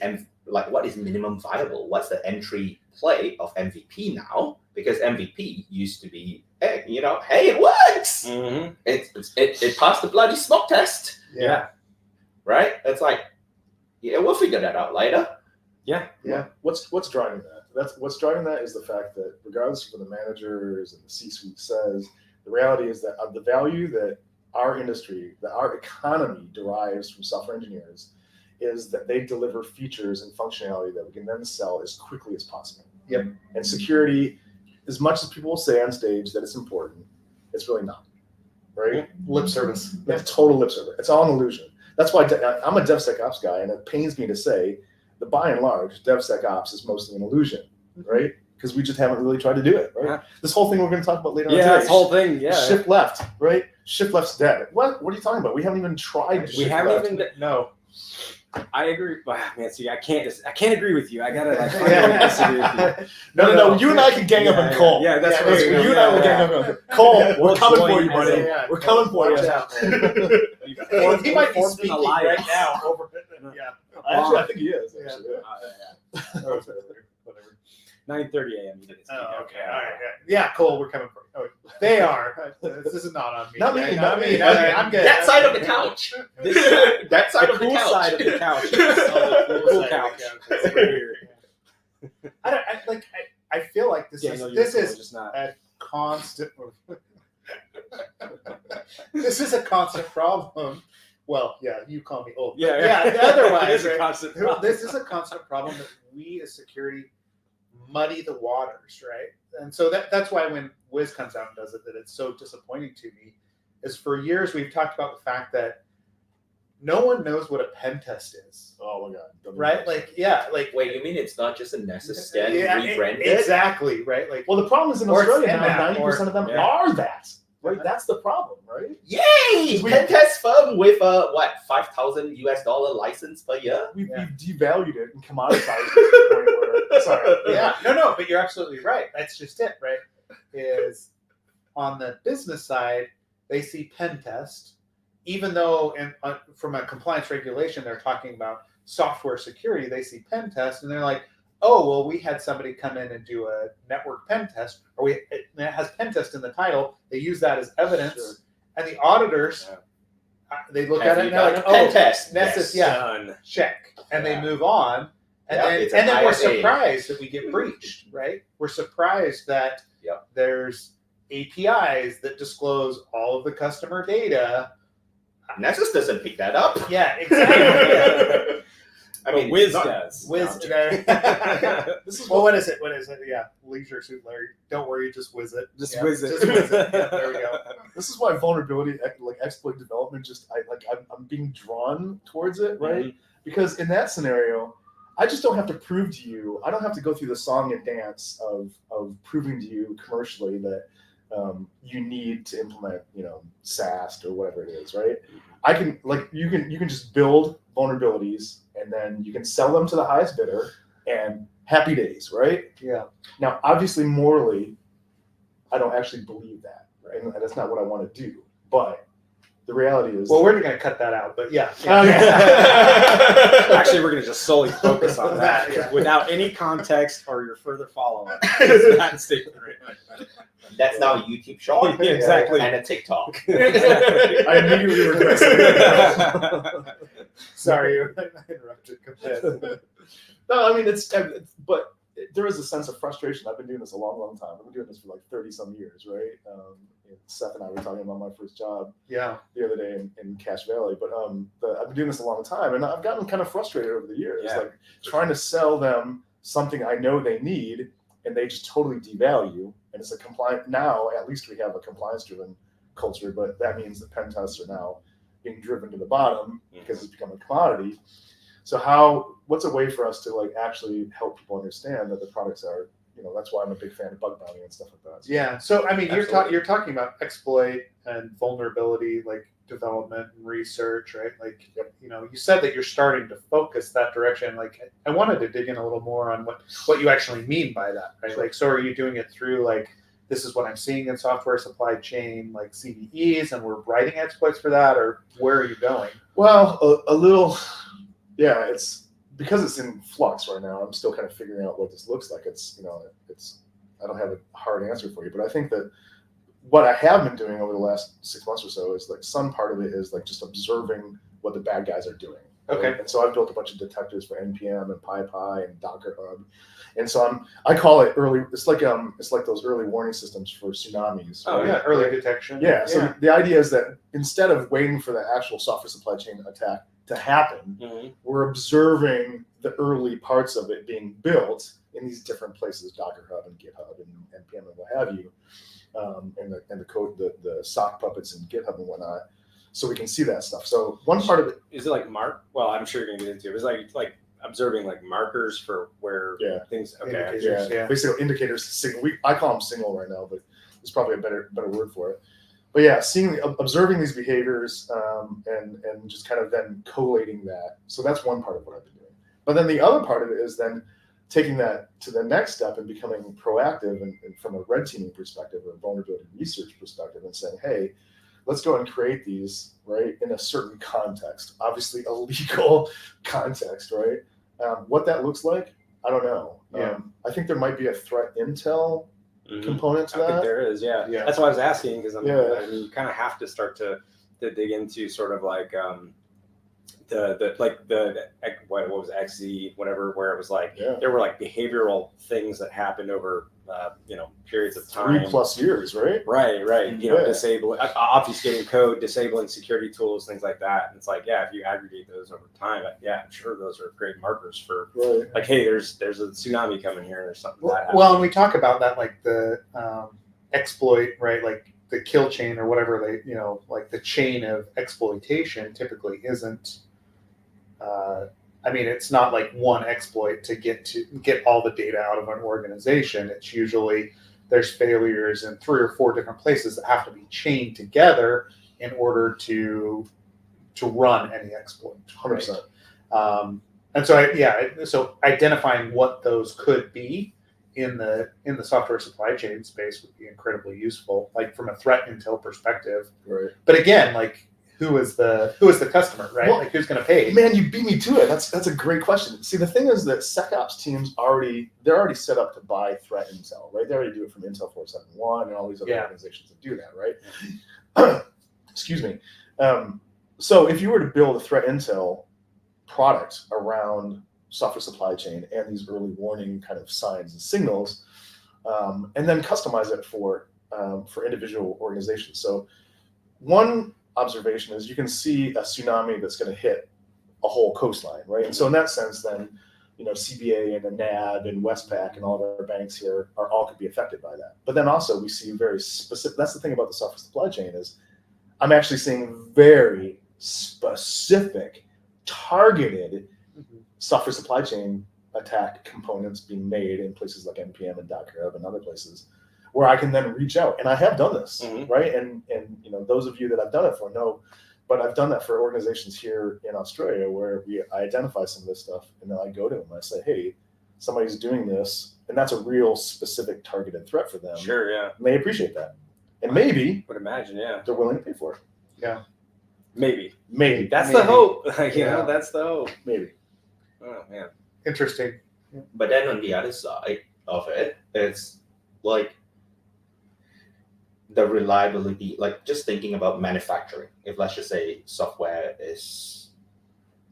minimum viable? What's the entry play of MVP now? Because MVP used to be, hey, it works. Mm-hmm. It passed the bloody smoke test. Yeah. Right? It's like, we'll figure that out later. Yeah. What's driving that? What's driving that is the fact that regardless of what the managers and the C-suite says, the reality is that the value that our industry, that our economy derives from software engineers is that they deliver features and functionality that we can then sell as quickly as possible. Yep. And security, as much as people will say on stage that it's important, it's really not, right? Lip service. It's total lip service. It's all an illusion. That's why I'm a DevSecOps guy, and it pains me to say that by and large, DevSecOps is mostly an illusion, right? because we just haven't really tried to do it, right? Yeah. This whole thing we're going to talk about later on Yeah, today. this whole thing. Yeah. Shift left, right? Shift left's dead. What are you talking about? We haven't even tried to We shift haven't left. even. No. I agree. Man, see, I can't agree with you. I gotta like Yeah. disagree with you. No. You and I can gang up on Cole. Yeah, that's Yeah, what there you go. You and I will gang up on Cole. We're We'll coming join for you, as buddy. a- We're coming for Watch you. out. He He might be speaking right now. Yeah. Actually, I think he is. Actually, yeah. Whatever. 9:30 a.m. Oh, okay. All right. Yeah, Cole, we're coming for you. Oh, they are. This is not on me. Not me, right? not me. I'm good. That side of the couch. That side The of the cool couch. side of the couch. Oh, The the cool side couch. of the couch. It's right here. I feel like this Daniel, is you're just not. a constant. This is a constant problem. Well, yeah, you call me old. Yeah. Otherwise, It is a right? constant problem. This is a constant problem that we as security muddy the waters, right? And so that's why when Wiz comes out and does it, that it's so disappointing to me. Is for years we've talked about the fact that no one knows what a pen test is, Oh my god. right? Like, yeah, like Wait, you mean it's not just a Nessus stand rebranded? exactly, right? Like, Well, the problem is in Or it's Australia in now, that, 90% of them yeah. are that. Right? That's the problem, right? Yay! We- Pen test firm with a $5,000 license per year. We've Yeah. devalued it and commoditized it to the point where, sorry. yeah, no, but you're absolutely right. That's just it, right? Is on the business side, they see pen test, even though from a compliance regulation, they're talking about software security. They see pen test, and they're like, "Oh, well, we had somebody come in and do a network pen test, or it has pen test in the title." They use that as evidence, Sure. and the auditors they look Have at it you and they're done like, a pen "Oh, test? Nessus, Yes. yeah, Done. check," and Yeah. they move on. And Yeah, then, it's and an then we're ISA. surprised that we get breached, right? We're surprised that Yep. there's APIs that disclose all of the customer data. Nessus doesn't pick that up. Yeah, exactly. I But mean, Wiz not- does. Whiz. No, I'm joking. This is Well, what is it? What is it? Yeah, Leisure Suit Larry. Don't worry, just whiz it. Just Yeah, whiz it. Just whiz it. Yeah, there we go. This is why vulnerability, like exploit development, I'm being drawn towards it, right? Mhm. Because in that scenario, I just don't have to prove to you. I don't have to go through the song and dance of proving to you commercially that you need to implement, SAST or whatever it is, right? I can you can just build vulnerabilities and then you can sell them to the highest bidder and happy days, right? Yeah. Now, obviously, morally, I don't actually believe that, right? And that's not what I want to do. But the reality is, Well, we're going to cut that out, but yeah. Actually, we're going to just solely focus on that Yeah. without any context or your further follow-up. It's not statement right. That's now a YouTube short. Yeah, exactly. And a TikTok. I immediately regret it. Sorry, I interrupted. Go ahead. No, I mean but there is a sense of frustration. I've been doing this a long, long time. I've been doing this for like 30 some years, right? Seth and I were talking about my first job Yeah. the other day in Cache Valley, but I've been doing this a long time, and I've gotten kind of frustrated over the years, Yeah. like trying to sell them something I know they need, and they just totally devalue. And it's a compliant. Now, at least we have a compliance-driven culture, but that means that pen tests are now being driven to the bottom because it's become a commodity. So what's a way for us to like actually help people understand that the products are, that's why I'm a big fan of bug bounty and stuff like that. So, Yeah. So, I mean, Absolutely. you're talking about exploit and vulnerability, like development and research, right? Like, you said that you're starting to focus that direction. Like, I wanted to dig in a little more on what you actually mean by that, right? Sure. Like, so are you doing it through like, this is what I'm seeing in software supply chain, like CVEs, and we're writing exploits for that, or where are you going? Well, a little, yeah. It's because it's in flux right now. I'm still kind of figuring out what this looks like. I don't have a hard answer for you, but I think that what I have been doing over the last 6 months or so is like some part of it is like just observing what the bad guys are doing. Okay. And so I've built a bunch of detectors for NPM and PyPy and Docker Hub, and so I call it early. It's like those early warning systems for tsunamis. Oh, right? yeah, early detection. Yeah. So the idea is that instead of waiting for the actual software supply chain attack to happen, Mhm. we're observing the early parts of it being built in these different places, Docker Hub and GitHub and NPM and what have you, and the code, the sock puppets and GitHub and whatnot, so we can see that stuff. So one part of it, Is it like Mark? Well, I'm sure you're gonna get into it. It's like observing like markers for where Yeah. things. Okay. Indicators. Yeah. Basically indicators. I call them signal right now, but there's probably a better word for it. But yeah, observing these behaviors and just kind of then collating that. So that's one part of what I've been doing. But then the other part of it is then taking that to the next step and becoming proactive and from a red teaming perspective or a vulnerability research perspective and saying, hey, let's go and create these, right, in a certain context, obviously a legal context, right? What that looks like, I don't know. Yeah. I think there might be a threat intel component to I think that. there is, yeah. Yeah. That's why I was asking, because I mean, Yeah. you kind of have to start to dig into sort of like what was XZ, whatever, where it was like there were like behavioral things that happened over periods of time. 3+ years, right? Right. Yeah. Disabling, obfuscating code, disabling security tools, things like that. And it's like, yeah, if you aggregate those over time, I'm sure those are great markers for like, hey, there's a tsunami coming here or something. Well, and we talk about that, like the exploit, right? Like the kill chain or whatever like the chain of exploitation typically isn't. It's not like one exploit to get all the data out of an organization. It's usually there's failures in 3 or 4 different places that have to be chained together in order to run any exploit. 100%. And so identifying what those could be in the software supply chain space would be incredibly useful, like from a threat intel perspective. Right. But again, like who is the customer, right? Well, like who's going to pay? Man, you beat me to it. That's a great question. See, the thing is that SecOps teams they're already set up to buy threat intel, right? They already do it from Intel 471 and all these other organizations that do that, right? Excuse me. So if you were to build a threat intel product around software supply chain and these early warning kind of signs and signals, and then customize it for individual organizations. So one observation is you can see a tsunami that's going to hit a whole coastline, right? And so in that sense, then, CBA and the NAB and Westpac and all of our banks here all could be affected by that. But then also we see very specific, that's the thing about the software supply chain is I'm actually seeing very specific, targeted software supply chain attack components being made in places like NPM and .gov and other places where I can then reach out. And I have done this, right? And those of you that I've done it for know, but I've done that for organizations here in Australia where I identify some of this stuff and then I go to them and I say, hey, somebody's doing this, and that's a real specific targeted threat for them. Sure, yeah. And they appreciate that. And maybe would imagine, yeah, they're willing to pay for it. Yeah. Maybe. That's the hope. That's the hope. Maybe. Oh man. Interesting. But then on the other side of it, it's like the reliability, like just thinking about manufacturing. If let's just say software is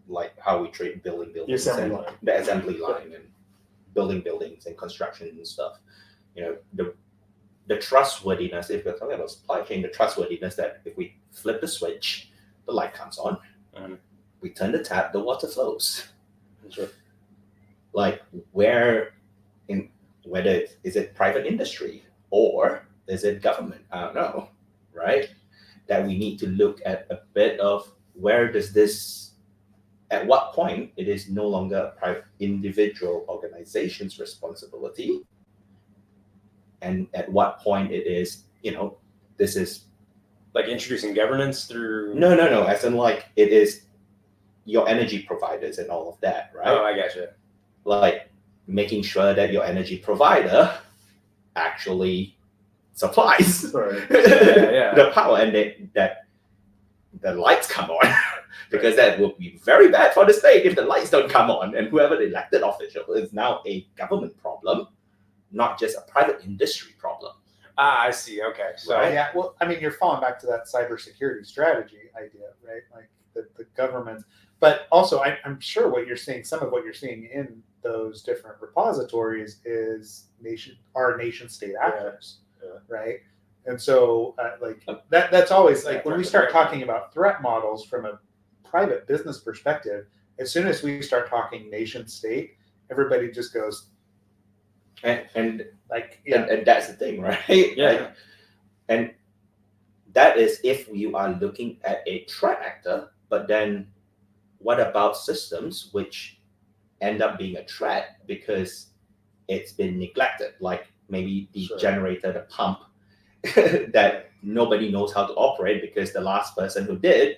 like how we treat building buildings, the assembly line and building buildings and construction and stuff, the trustworthiness, if we're talking about supply chain, the trustworthiness that if we flip the switch, the light comes on, we turn the tap, the water flows. Sure. Like whether is it private industry or is it government? I don't know, right? That we need to look at a bit of where does this, at what point it is no longer a private individual organization's responsibility, and at what point it is, this is like introducing governance through. No, as in like it is your energy providers and all of that, right? Oh, I gotcha. Like making sure that your energy provider actually supplies the power and that the lights come on because that will be very bad for the state if the lights don't come on, and whoever the elected official is now a government problem, not just a private industry problem. I see. Okay. So yeah, well, you're falling back to that cybersecurity strategy idea, right? Like the government, but also I'm sure some of what you're seeing in those different repositories is our nation state actors, right? And so that's always like when we start talking about threat models from a private business perspective, as soon as we start talking nation state, everybody just goes, and that's the thing, right? Yeah. And that is if you are looking at a threat actor, but then what about systems which end up being a threat because it's been neglected. Like maybe the Sure. generator, the pump that nobody knows how to operate because the last person who did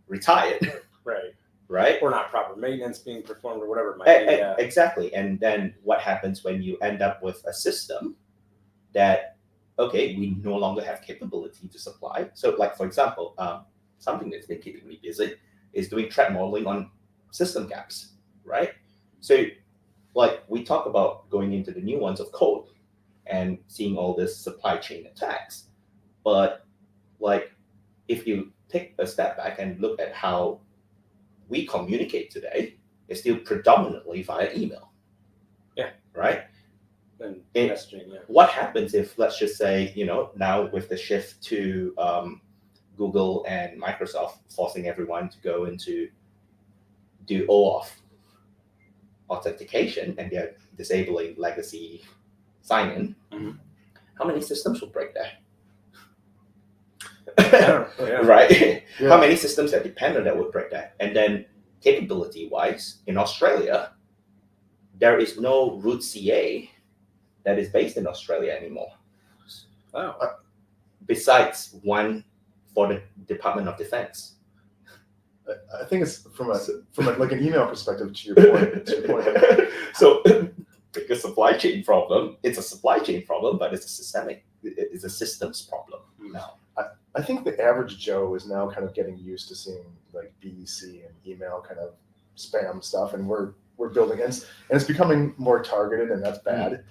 retired, Right. right? Or not proper maintenance being performed or whatever it might be. Yeah. Exactly. And then what happens when you end up with a system that, okay, we no longer have capability to supply. So like, for example, something that's been keeping me busy is doing threat modeling on system gaps, right? So like we talk about going into the new ones of code and seeing all this supply chain attacks. But like, if you take a step back and look at how we communicate today, it's still predominantly via email. Yeah. Right? And It- messaging, yeah. What happens if, let's just say, now with the shift to Google and Microsoft forcing everyone to go into do OAuth authentication and they're disabling legacy sign-in, Mhm. how many systems will break that? Yeah. Right? Yeah. How many systems that depend on that would break that? And then capability-wise, in Australia, there is no root CA that is based in Australia anymore, Oh. besides one for the Department of Defense. I think it's from like an email perspective to your point. So, because supply chain problem, it's a supply chain problem, but it's a systems problem now. I think the average Joe is now kind of getting used to seeing like BEC and email kind of spam stuff, and we're building and it's becoming more targeted, and that's bad.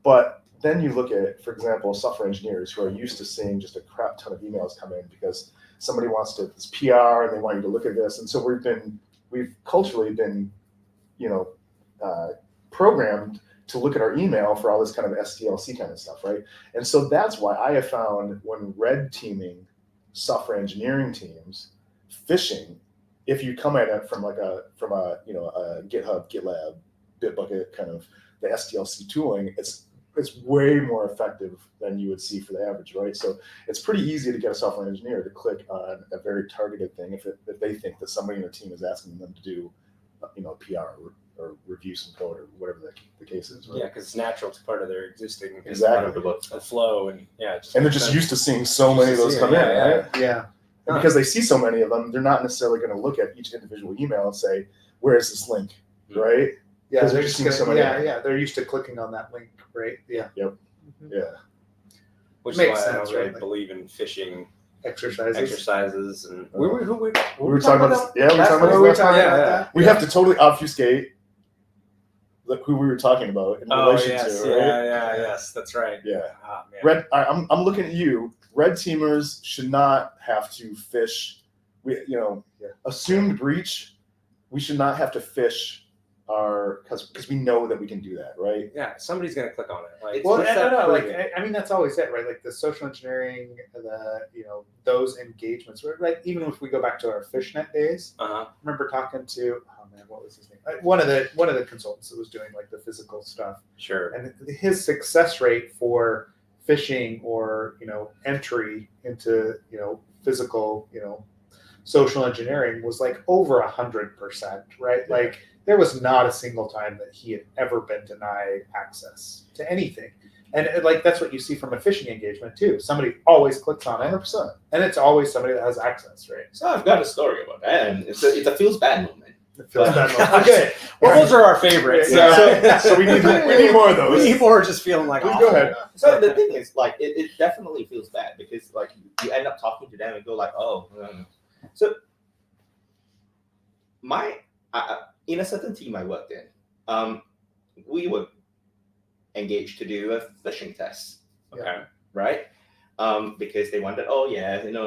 But then you look at, for example, software engineers who are used to seeing just a crap ton of emails come in because somebody wants to this PR and they want you to look at this, and so we've culturally been, programmed to look at our email for all this kind of SDLC kind of stuff, right? And so that's why I have found when red teaming software engineering teams, phishing, if you come at it from a GitHub, GitLab, Bitbucket kind of the SDLC tooling, it's way more effective than you would see for the average, right? So it's pretty easy to get a software engineer to click on a very targeted thing if they think that somebody in the team is asking them to do, PR or review some code or whatever the case is, right? Yeah, because it's natural. It's part of their existing Exactly. the flow, and yeah. And they're just used to seeing so many of those come in, right? Yeah. And because they see so many of them, they're not necessarily going to look at each individual email and say, "Where is this link?" Right? Yeah, Because they're we've just seen gonna, so many. they're used to clicking on that link, right? Yeah. Yep. Mhm. Yeah. Which Makes is why sense, I don't really right? believe in phishing Exercises. and We who were talking about this. Yeah, we were That's talking what about we were this. talking Yeah, about yeah. that. We have to totally obfuscate who we were talking about in relation yes, to, right? yes, that's right. Yeah. Ah, man. Red. I'm looking at you. Red teamers should not have to fish. Assumed breach. We should not have to fish because we know that we can do that, right? Yeah, somebody's gonna click on it. Like, Well, what's that no, like proving? I mean that's always it, right? Like the social engineering, those engagements. Like even if we go back to our fishnet days, Uh-huh. I remember talking to what was his name? One of the consultants that was doing like the physical stuff, Sure. and his success rate for phishing or entry into physical social engineering was like over 100%, right? Yeah. Like there was not a single time that he had ever been denied access to anything. And like that's what you see from a phishing engagement too. Somebody always clicks on it, 100%. and it's always somebody that has access, right? So I've got a story about that, and it's a feels bad moment. It feels bad. Gosh. Okay. Well, those are our favorites. Yeah. So we need more of those. We need more just feeling like, Please go ahead. So the thing is, like, it definitely feels bad because, like, you end up talking to them and go like, oh. So in a certain team I worked in, we were engaged to do a phishing test, Okay. right? Because they wanted,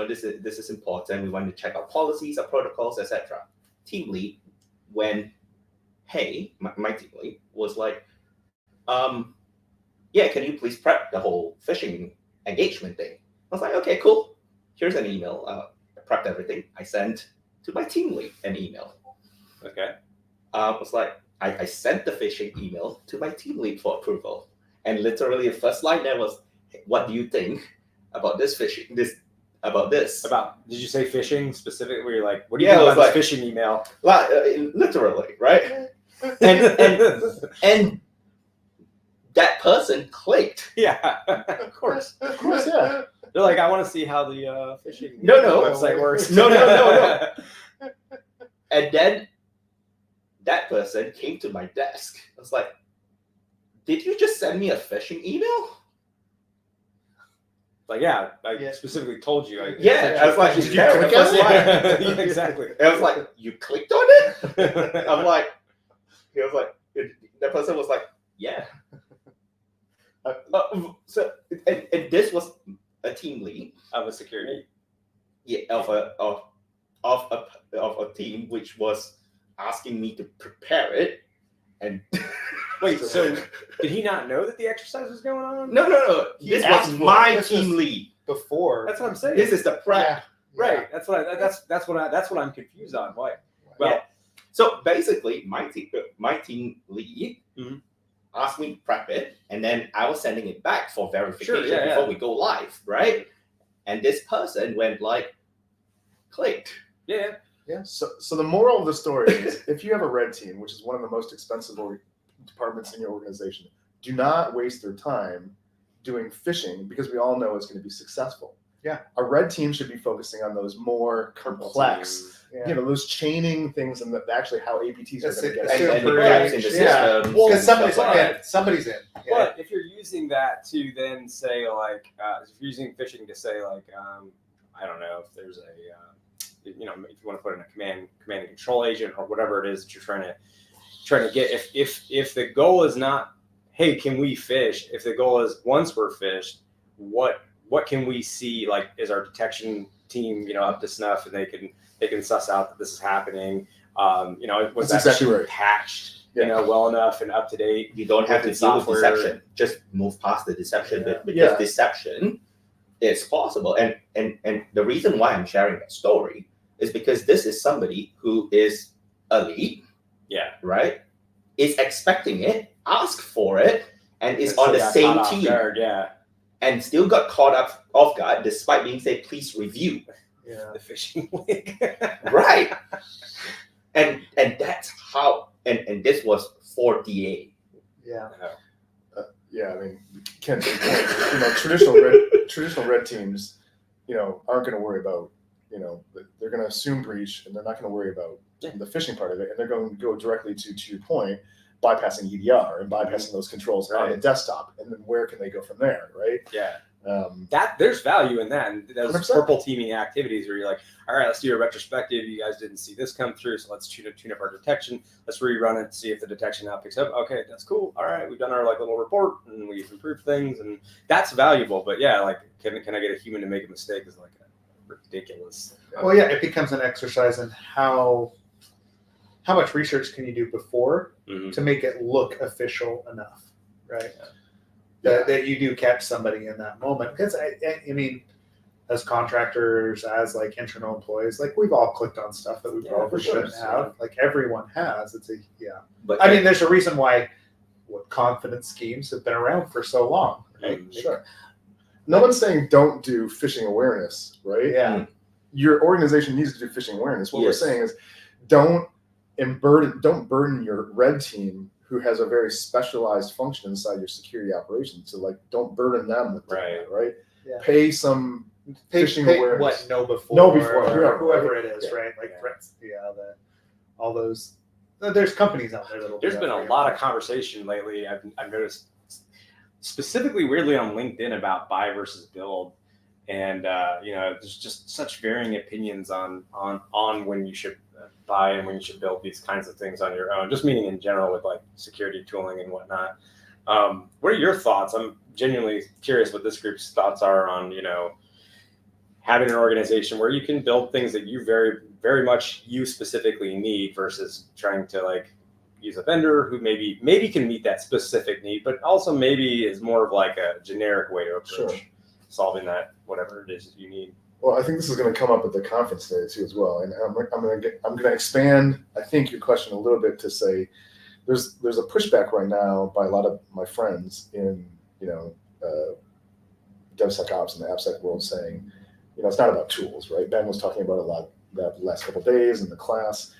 this is important. We want to check our policies, our protocols, etc. Team lead, when my team lead was like, can you please prep the whole phishing engagement thing? I was like, okay, cool. Here's an email. I prepped everything. I sent to my team lead an email. Okay. It was like, I sent the phishing email to my team lead for approval. And literally the first line there was, what do you think about this phishing? Did you say phishing specifically? Where you're like, what do you Yeah, think it about was this phishing email? literally, right? and that person clicked. Yeah, of course. Of course, yeah. They're like, I want to see how the fishing No. website works. No. And then that person came to my desk. I was like, did you just send me a phishing email? Like, yeah, I Yeah. specifically told you. Yeah, I was like, did you "Yeah, click that's on it?" why." Yeah, exactly. I was like, you clicked on it? I'm like, he was like, that person was like, yeah. So, and this was a team lead Of a security. of a team which was asking me to prepare it, and Wait, so did he not know that the exercise was going on? no. He This asked was for my it. This team was- lead. Before. That's what I'm saying. This is the prep. Yeah. Right. That's what I'm confused on. Why? Well, Yeah. So basically, my team lead Mhm. asked me to prep it, and then I was sending it back for verification Sure, yeah, before yeah. we go live, right? And this person went like, clicked. yeah. Yeah. So the moral of the story is, if you have a red team, which is one of the most expensive departments in your organization, do not waste their time doing phishing, because we all know it's going to be successful. Yeah. A red team should be focusing on those more complex, Yeah. you know, those chaining things, and actually how APTs are That's going to it. get. And the Right. gaps in the Yeah. system. Well, Because somebody's But- in. Somebody's in. Yeah. But if you're using that to then say like, if you're using phishing to say like, I don't know if there's a, if you want to put in a command and control agent or whatever it is that you're trying to get. If the goal is not, hey, can we fish? If the goal is, once we're fished, what can we see? Like, is our detection team up to snuff, and they can suss out that this is happening? Was That's that exactly machine right. patched? Yeah. Well enough and up to date. You don't have to With deal with software. deception. Just move past the deception bit, because Yeah. deception is possible. And the reason why I'm sharing that story is because this is somebody who is a lead, Yeah. right? Is expecting it, asked for it, and is on the got same caught off team, guard, yeah. and still got caught up off guard despite being said, please review. Yeah. The phishing link. Right. And that's how, and this was for DA. Yeah. Yeah, I mean, Ken, traditional red teams, aren't going to worry about, they're going to assume breach, and they're not going to worry about the phishing part of it, and they're going to go directly to your point, bypassing EDR and bypassing those controls on the Right. desktop, and then where can they go from there, right? Yeah. That There's value in that, and those 100%. purple teaming activities where you're like, all right, let's do a retrospective. You guys didn't see this come through, so let's tune up our detection. Let's rerun it, see if the detection now picks up. Okay, that's cool. All right, we've done our little report, and we've improved things, and that's valuable. But yeah, like, can I get a human to make a mistake is like a ridiculous. Well, yeah, it becomes an exercise in how much research can you do before Mhm. to make it look official enough, right? Yeah. That you do catch somebody in that moment. Because I mean, as contractors, as like internal employees, like we've all clicked on stuff that we Yeah, probably for sure. shouldn't have. Like everyone has. But I mean, there's a reason why confidence schemes have been around for so long, right? Sure. No one's saying don't do phishing awareness, right? Yeah. Your organization needs to do phishing awareness. What Yes. we're saying is, don't burden your red team, who has a very specialized function inside your security operations. So, like, don't burden them with doing that, right? Yeah. Pay some phishing awareness. What know before? Know before, or yeah, whoever right? it is, Yeah. right? Like Yeah. threats. Yeah. All those. There's companies out there that'll. There's been a lot of conversation lately. I've noticed, specifically weirdly on LinkedIn, about buy versus build, and there's just such varying opinions on when you should buy and when you should build these kinds of things on your own. Just meaning in general with like security tooling and whatnot. What are your thoughts? I'm genuinely curious what this group's thoughts are on having an organization where you can build things that you very, very much you specifically need versus trying to like use a vendor who maybe can meet that specific need, but also maybe is more of like a generic way to approach Sure. solving that, whatever it is that you need. Well, I think this is going to come up at the conference today too, as well. And I'm going to expand, I think, your question a little bit to say there's a pushback right now by a lot of my friends in DevSecOps and the AppSec world, saying, it's not about tools, right? Ben was talking about a lot that the last couple of days in the class.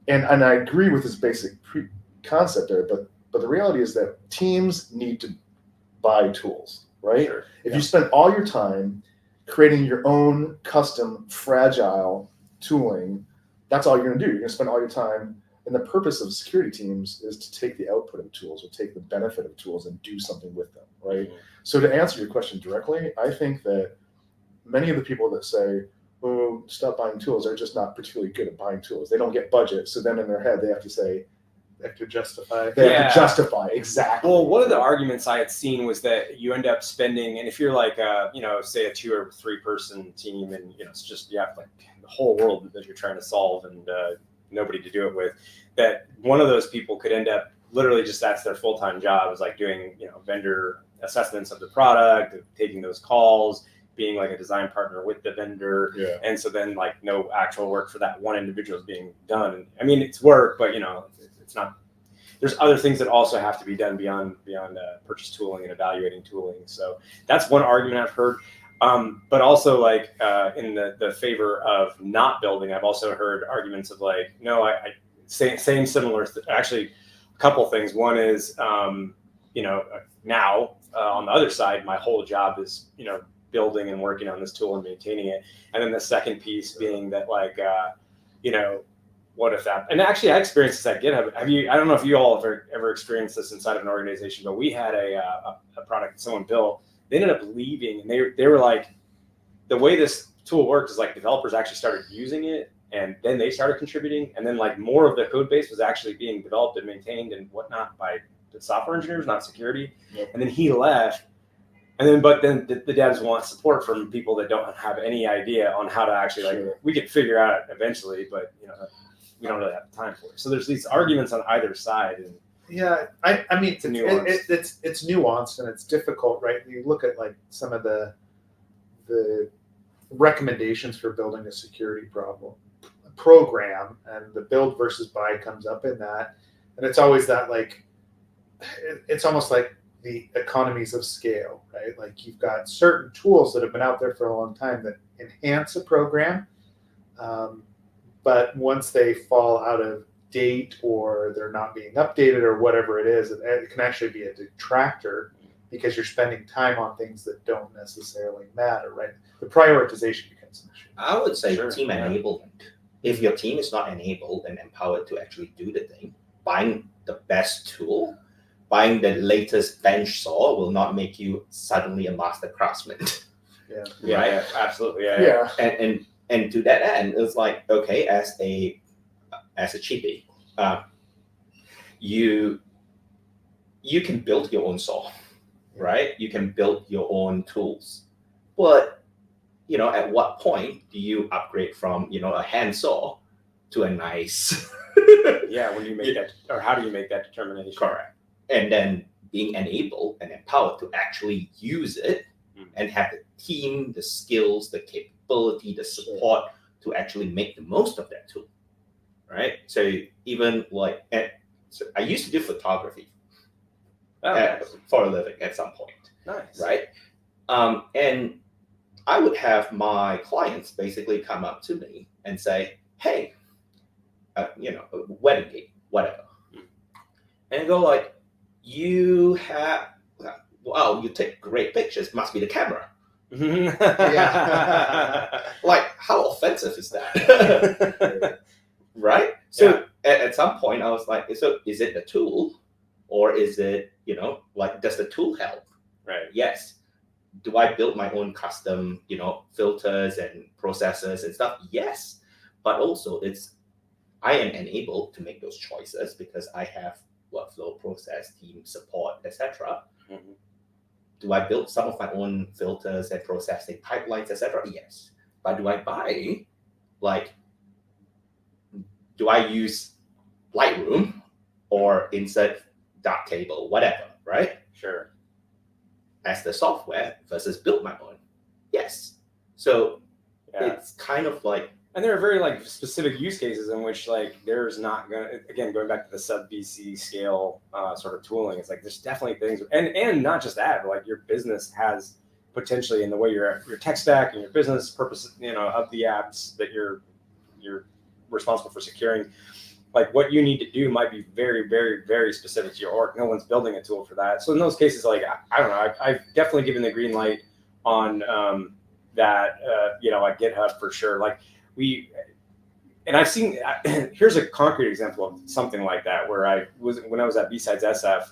and I agree with his basic concept there, but the reality is that teams need to buy tools, right? Sure. If you spend all your time creating your own custom fragile tooling, that's all you're going to do. You're going to spend all your time. And the purpose of security teams is to take the output of tools or take the benefit of tools and do something with them, right? Mhm. So to answer your question directly, I think that many of the people that say, oh, stop buying tools, are just not particularly good at buying tools. They don't get budget. So then in their head, they have to say, They have to justify. they have Yeah. to justify exactly. Well, one of the arguments I had seen was that you end up spending, and if you're like, say a 2 or 3 person team, and it's just you have like the whole world that you're trying to solve, and nobody to do it with, that one of those people could end up literally just that's their full-time job is like doing vendor assessments of the product, taking those calls, being like a design partner with the vendor, Yeah. and so then like no actual work for that one individual is being done. I mean, it's work, but it's not. There's other things that also have to be done beyond purchase tooling and evaluating tooling. So that's one argument I've heard. But also like in the favor of not building, I've also heard arguments of like, no, similar. Actually, a couple things. One is, now on the other side, my whole job is, building and working on this tool and maintaining it. And then the second piece being that like, what if that, and actually I experienced this at GitHub. I don't know if you all have ever experienced this inside of an organization, but we had a product that someone built. They ended up leaving, and they were like, the way this tool worked is like developers actually started using it, and then they started contributing, and then like more of the code base was actually being developed and maintained and whatnot by the software engineers, not security. Yep. And then he left, and then the devs want support from people that don't have any idea on how to actually Sure. we could figure out eventually, but we don't really have time for it. So there's these arguments on either side, and Yeah, I mean, It's nuanced. it's nuanced and it's difficult, right? You look at like some of the recommendations for building a security program, and the build versus buy comes up in that, and it's always that like it's almost like the economies of scale, right? Like you've got certain tools that have been out there for a long time that enhance a program, but once they fall out of date or they're not being updated or whatever it is, it can actually be a detractor because you're spending time on things that don't necessarily matter, right? The prioritization becomes an issue. I would say Sure, team yeah. enablement. If your team is not enabled and empowered to actually do the thing, buying the best tool, buying the latest bench saw will not make you suddenly a master craftsman. yeah, absolutely, yeah. And to that end, it's like, okay, as a cheapie, you can build your own saw, right? You can build your own tools, but at what point do you upgrade from a hand saw to a nice Yeah, when do you make that, or how do you make that determination? correct, and then being enabled and empowered to actually use it and have the team, the skills, the capability, the support to actually make the most of that tool, right? So even like, so I used to do photography Nice. for a living at some point, Nice. right? And I would have my clients basically come up to me and say, hey, wedding cake, whatever. And go like, you take great pictures, must be the camera. Like, how offensive is that? Right? So at some point I was like, so is it the tool or is it, like, does the tool help? Right. Yes. Do I build my own custom, filters and processors and stuff? Yes. But also I am enabled to make those choices because I have workflow, process, team support, etc. Mhm. Do I build some of my own filters and processing pipelines, etc.? Yes. But do I buy, like, do I use Lightroom or insert Darktable, whatever, right? Sure. As the software versus build my own? Yes. So it's kind of like, and there are very like specific use cases in which like there's not gonna, again, going back to the sub BC scale sort of tooling, it's like there's definitely things, and not just that, but like your business has potentially in the way your tech stack and your business purpose, of the apps that you're responsible for securing, like what you need to do might be very, very, very specific to your org. No one's building a tool for that. So in those cases, like, I don't know, I've definitely given the green light on that, at GitHub for sure. Like and I've seen, here's a concrete example of something like that, where when I was at B-Sides SF,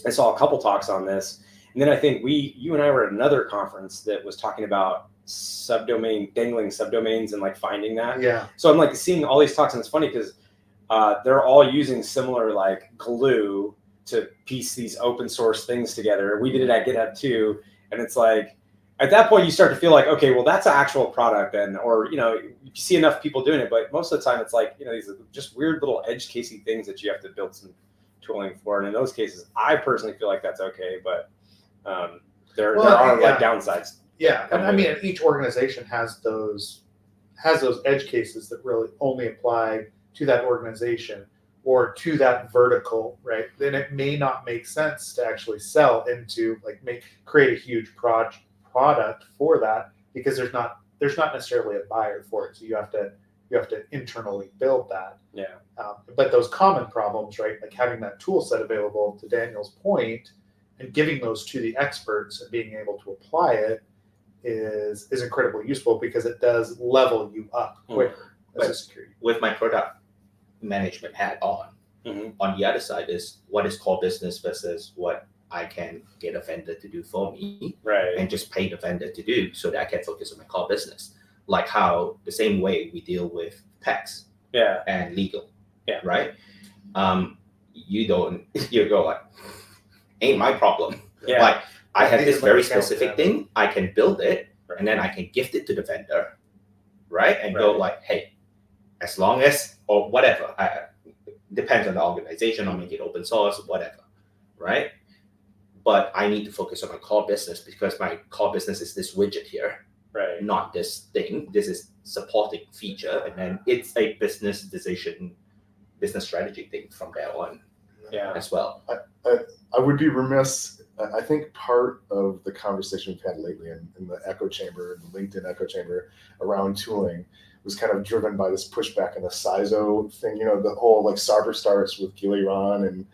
I saw a couple talks on this. And then I think you and I were at another conference that was talking about dangling subdomains and like finding that. Yeah. So I'm like seeing all these talks, and it's funny because they're all using similar like glue to piece these open source things together. We did it at GitHub too. And it's like, at that point you start to feel like, okay, well that's an actual product then, or, you see enough people doing it, but most of the time it's like, these are just weird little edge casey things that you have to build some tooling for. And in those cases, I personally feel like that's okay, but there are like downsides. Yeah, and I mean, each organization has those edge cases that really only apply to that organization or to that vertical, right? Then it may not make sense to actually sell into create a huge product for that, because there's not necessarily a buyer for it. So you have to internally build that. Yeah. But those common problems, right? Like having that tool set available, to Daniel's point, and giving those to the experts and being able to apply it is incredibly useful, because it does level you up quicker as a security. With my product management hat on, on the other side is what is core business versus what I can get a vendor to do for me, right? And just pay the vendor to do, so that I can focus on my core business. Like how the same way we deal with tax, and legal, right? You go like, ain't my problem. Yeah. Like I have this very specific thing, I can build it, and then I can gift it to the vendor, right? And go like, hey, as long as, or whatever, depends on the organization, I'll make it open source, whatever, right? But I need to focus on my core business, because my core business is this widget here, right? Not this thing. This is supporting feature, and then it's a business decision, business strategy thing from there on, as well. I would be remiss. I think part of the conversation we've had lately in the echo chamber, the LinkedIn echo chamber around tooling, was kind of driven by this pushback on the CISO thing. The whole like Sarver starts with Giliran, and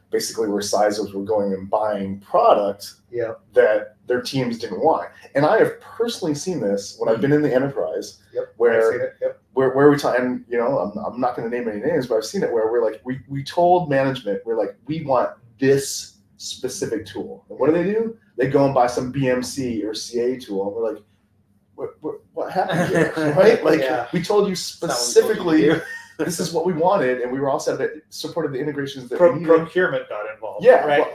basically where CISOs were going and buying product that their teams didn't want. And I have personally seen this when I've been in the enterprise, where we talk, and I'm not going to name any names, but I've seen it where we're like, we told management, we're like, we want this specific tool. And what do? They go and buy some BMC or CA tool, and we're like, what happened here? Right? Like, we told you specifically this is what we wanted, and we were also supported the integrations that we needed. Procurement got involved. Yeah, right.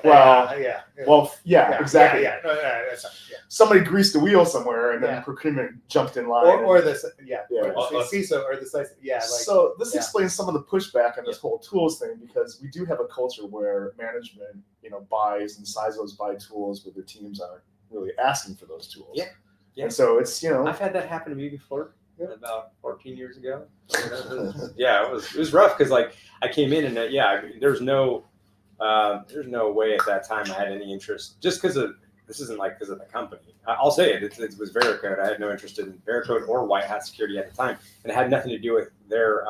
Exactly. That's somebody greased the wheel somewhere, and then procurement jumped in line. Or the CISO or the CISO. So this explains some of the pushback on this whole tools thing, because we do have a culture where management, buys, and CISOs buy tools, but their teams aren't really asking for those tools. Yeah. And so it's I've had that happen to me before. About 14 years ago. It was rough, because like I came in and there's no way at that time I had any interest, just because of this isn't like because of the company. I'll say it was Veracode. I had no interest in Veracode or White Hat Security at the time, and it had nothing to do with their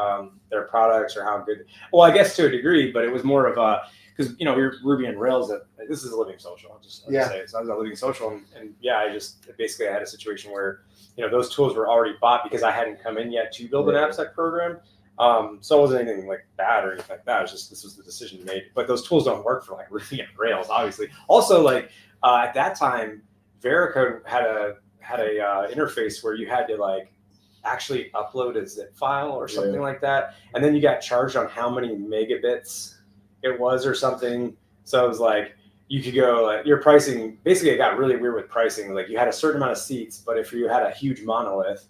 products or how good. Well, I guess to a degree, but it was more of a, because we were Ruby and Rails. This is a living social. I'll just say it. So I was a living social, and I had a situation where those tools were already bought, because I hadn't come in yet to build an AppSec program. So it wasn't anything like bad or anything like that. It was just, this was the decision made. But those tools don't work for like Ruby and Rails, obviously. Also, like at that time, Veracode had a interface where you had to like actually upload a zip file or something like that, and then you got charged on how many megabits it was or something. So it was like, you could go like your pricing. Basically, it got really weird with pricing. Like you had a certain amount of seats, but if you had a huge monolith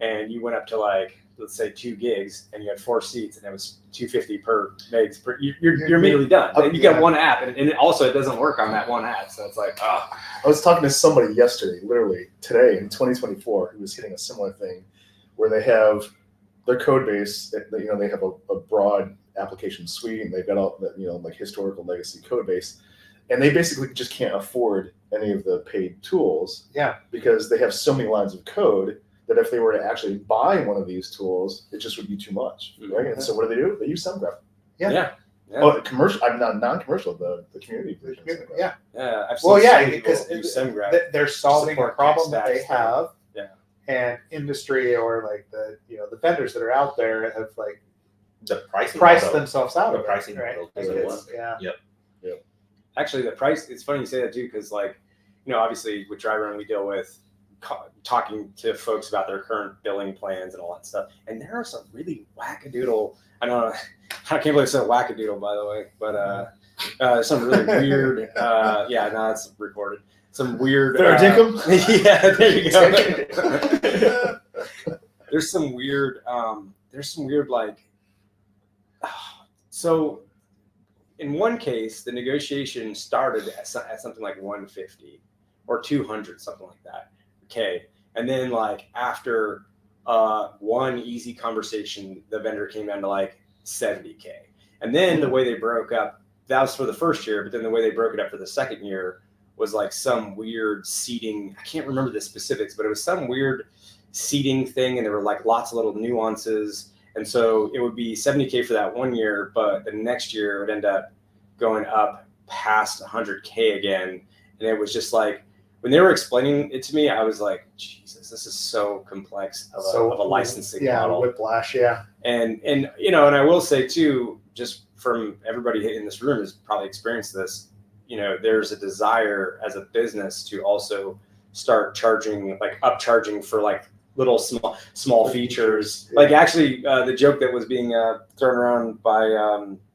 and you went up to like, let's say 2 gigs, and you had 4 seats, and it was $250 per megs, you're immediately done. You got one app, and it also doesn't work on that one app. So it's like, I was talking to somebody yesterday, literally today in 2024, who was hitting a similar thing, where they have their code base. They have a broad application suite, and they've got all like historical legacy code base. And they basically just can't afford any of the paid tools, because they have so many lines of code that if they were to actually buy one of these tools, it just would be too much, right? And so what do? They use SendGraph. Yeah. Oh, commercial. I'm not non-commercial. The community version. Yeah. Yeah. I've Well, seen yeah, some people because use SendGraph. they're solving a support problem tech that they stacks, have. Yeah. And industry or like the vendors that are out there have like The pricing priced model, themselves out the of it, pricing right? model Like doesn't it's- work. yeah. Actually, the price, it's funny you say that too, because like, obviously with Dry Run, we deal with talking to folks about their current billing plans and all that stuff. And there are some really wackadoodle, I can't believe it's a wackadoodle, by the way, but some really weird, it's recorded. Some weird. Fair dinkum? Yeah, there you go. There's some weird, like, so in one case, the negotiation started at something like 150 or 200, something like that. Okay. And then like after one easy conversation, the vendor came down to like 70K. And then the way they broke up, that was for the first year, but then the way they broke it up for the second year was like some weird seating. I can't remember the specifics, but it was some weird seating thing. And there were like lots of little nuances. And so it would be 70K for that 1 year, but the next year it would end up going up past 100K again. And it was just like, when they were explaining it to me, I was like, Jesus, this is so complex of a licensing model. Whiplash, yeah. And and I will say too, just from everybody in this room has probably experienced this, there's a desire as a business to also start charging, like upcharging for like little small features. Yeah. Like actually the joke that was being thrown around by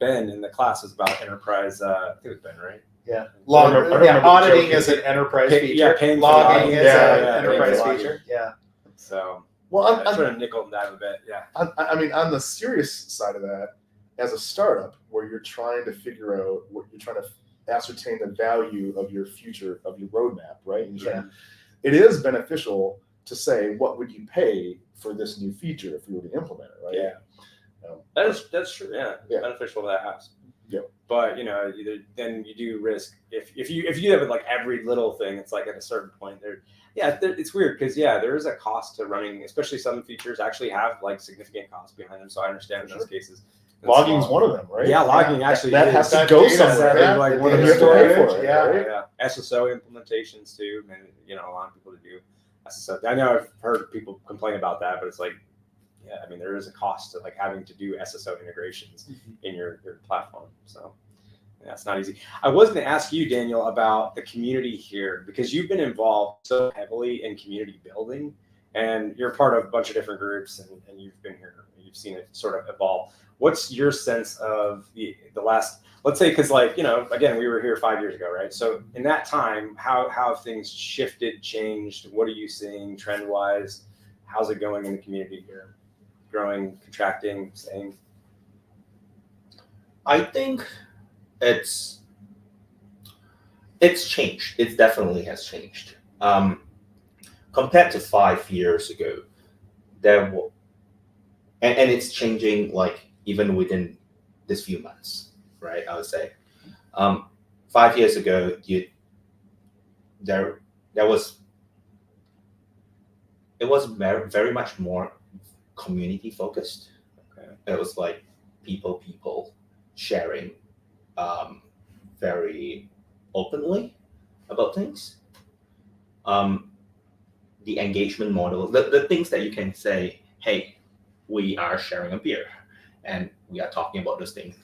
Ben in the class was about enterprise, I think it was Ben, right? Yeah. I remember the Auditing joke. is an enterprise feature. Yeah, paying for logging logging. is Yeah, an yeah, enterprise yeah, feature. Yeah. So Well, I'm trying to nickel and dime a bit. Yeah. I mean, on the serious side of that, as a startup where you're trying to figure out what you're trying to ascertain the value of your future, of your roadmap, right? And it is beneficial to say, what would you pay for this new feature if you were to implement it, right? Yeah. That's true. Yeah. Yeah. Beneficial to that house. Yeah. But then you do risk if you do that with like every little thing, it's like at a certain point it's weird because there is a cost to running, especially some features actually have like significant costs behind them. So I understand in those cases. Logging is one of them, right? Yeah, logging actually that is. has to go Data, somewhere. yeah. Like The one of data the you have to pay for storage, it. yeah. Right? Yeah. SSO implementations too, and a lot of people do SSO. I know I've heard people complain about that, but it's like, I mean, there is a cost to like having to do SSO integrations in your platform. So that's not easy. I was going to ask you, Daniel, about the community here because you've been involved so heavily in community building, and you're part of a bunch of different groups, and you've been here. You've seen it sort of evolve. What's your sense of the last, let's say, because like, again, we were here 5 years ago, right? So in that time, how have things shifted, changed? What are you seeing trend-wise? How's it going in the community here? Growing, contracting, staying? I think it's changed. It definitely has changed. Compared to 5 years ago, there were, and it's changing like even within this few months, right? I would say, 5 years ago, it was very much more community focused. Okay. It was like people sharing very openly about things. The engagement model, the things that you can say, hey, we are sharing a beer and we are talking about those things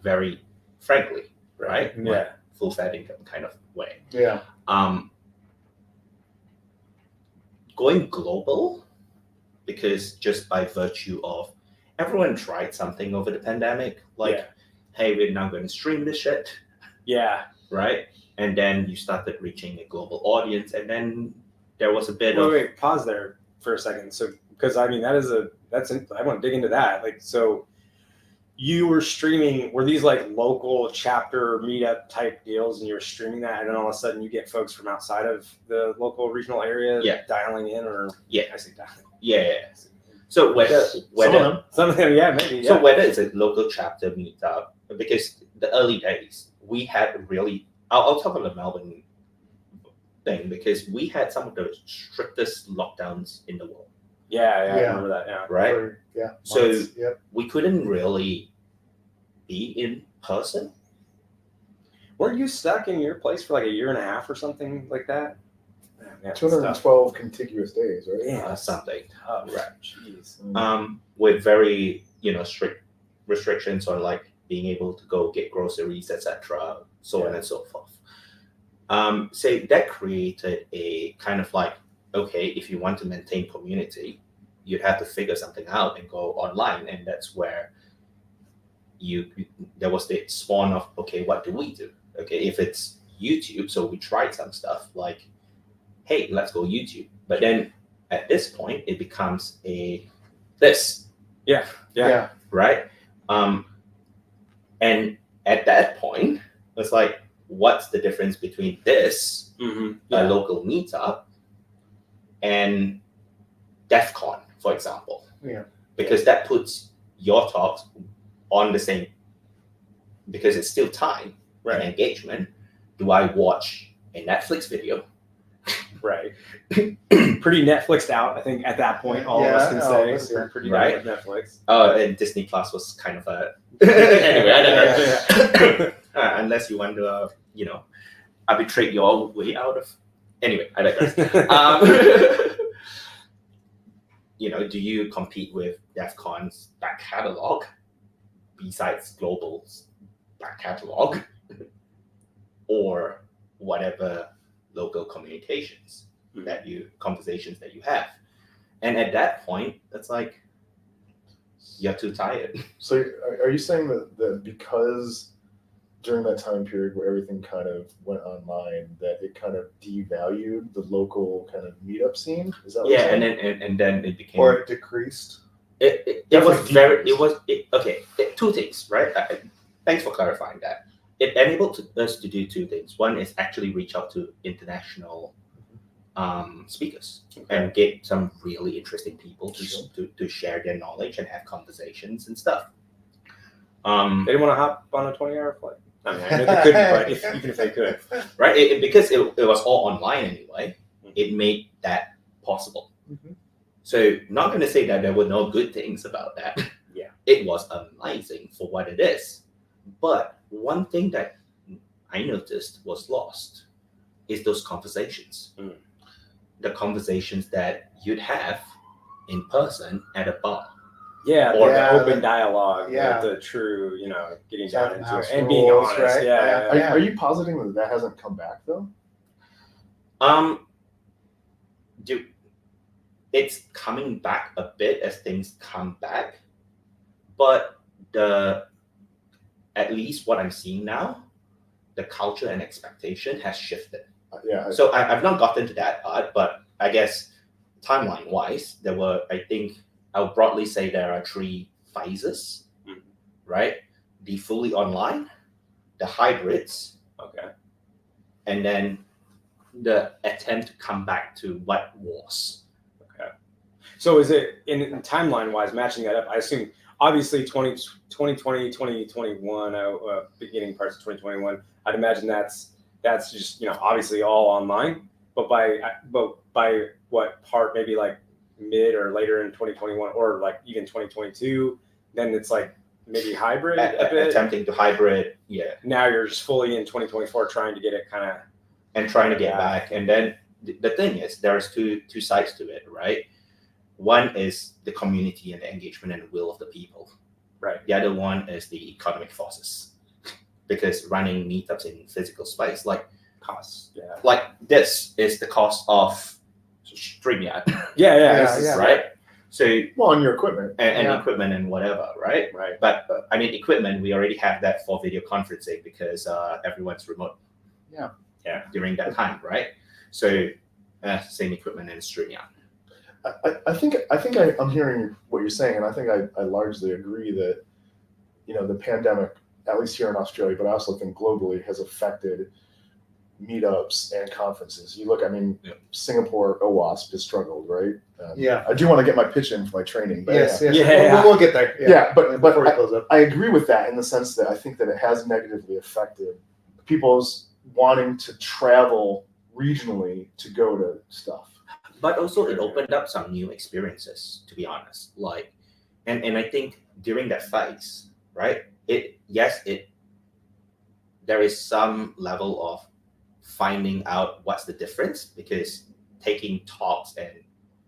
very frankly, right? Yeah. Full fat income kind of way. Yeah. Going global, because just by virtue of everyone tried something over the pandemic, like, hey, we're now going to stream this shit. Yeah. Right? And then you started reaching a global audience, and then there was a bit Wait, pause there for a second. So, because I mean, I want to dig into that. Like, so you were streaming, were these like local chapter meetup type deals and you were streaming that, and then all of a sudden you get folks from outside of the local regional area dialing in, or I say dialing. Yeah. So whether some of them, maybe. So whether it's a local chapter meetup, because the early days we had really, I'll talk about Melbourne thing because we had some of the strictest lockdowns in the world, Yeah, I Yeah. remember that. Yeah. right? For, yeah. So- months. Yep. We couldn't really be in person. Weren't you stuck in your place for like a year and a half or something like that? Yeah, 212 contiguous days, right? Yeah. Something. tough. Right. Jeez. With very strict restrictions on like being able to go get groceries, etc., so on and so forth. So that created a kind of like, okay, if you want to maintain community, you'd have to figure something out and go online, and that's where there was the spawn of, okay, what do we do? Okay, if it's YouTube, so we tried some stuff like, hey, let's go YouTube. But then at this point, it becomes this, Yeah. right? And at that point, it's like, what's the difference between this, a local meetup, and DEF CON, for example? Yeah. Because that puts your talks on the same, because it's still time and engagement. Do I watch a Netflix video? Right. Pretty Netflixed out, I think, at that point. All of us can all say of us, yeah. we're pretty Right. done with Netflix. Oh, and Disney Plus was kind of a anyway. I don't know. Unless you want to, arbitrate your way out of. Anyway, I digress. Do you compete with DEF CON's back catalog besides Global's back catalog, or whatever local conversations that you have? And at that point, it's like, you're too tired. So are you saying that because during that time period where everything kind of went online, that it kind of devalued the local kind of meetup scene? Is that what you're Yeah, saying? and then it became. Or it decreased. It Definitely was very. decreased. Two things, right? Thanks for clarifying that. It enabled us to do two things. One is actually reach out to international speakers and get some really interesting people to share their knowledge and have conversations and stuff. They didn't want to hop on a 20-hour flight. I mean, I know they couldn't, but even if they could. Right? Because it was all online anyway, it made that possible. Mhm. So not going to say that there were no good things about that. Yeah. It was amazing for what it is. But one thing that I noticed was lost is those conversations. The conversations that you'd have in person at a bar. Yeah, Or the open dialogue, yeah. the true, getting South down and into house it and being rules, honest. right? Yeah. Yeah. Are you positing that hasn't come back though? It's coming back a bit as things come back, but at least what I'm seeing now, the culture and expectation has shifted. Yeah. So I've not gotten to that part, but I guess timeline-wise, there were, I think, I'll broadly say there are three phases, right? The fully online, the hybrids, Okay. and then the attempt to come back to what was. So is it, in timeline-wise, matching that up, I assume, obviously, 2020, 2021, beginning parts of 2021, I'd imagine that's just, obviously all online, but by what part, maybe like mid or later in 2021, or like even 2022, then it's like maybe hybrid a bit. Attempting to hybrid, yeah. Now you're just fully in 2024 trying to get it kind of. And trying to get back. And then the thing is, there's two sides to it, right? One is the community and the engagement and the will of the people. Right. The other one is the economic forces. Because running meetups in physical space, like Costs. Yeah. like this is the cost of StreamYard, Yeah. right? So Well, on your equipment. and Yeah. equipment and whatever, right? Right. But I mean, equipment, we already have that for video conferencing because everyone's remote. Yeah. Yeah. During that time, right? So same equipment and StreamYard. I think I'm hearing what you're saying, and I think I largely agree that the pandemic, at least here in Australia, but I also think globally, has affected meetups and conferences. You look, Singapore OWASP has struggled, right? Yeah. I do want to get my pitch in for my training, but Yes. Yeah. We'll get there. yeah, but Before we close up. I agree with that in the sense that I think that it has negatively affected people's wanting to travel regionally to go to stuff. But also it opened up some new experiences, to be honest. Like, and I think during that phase, right? There is some level of finding out what's the difference, because taking talks and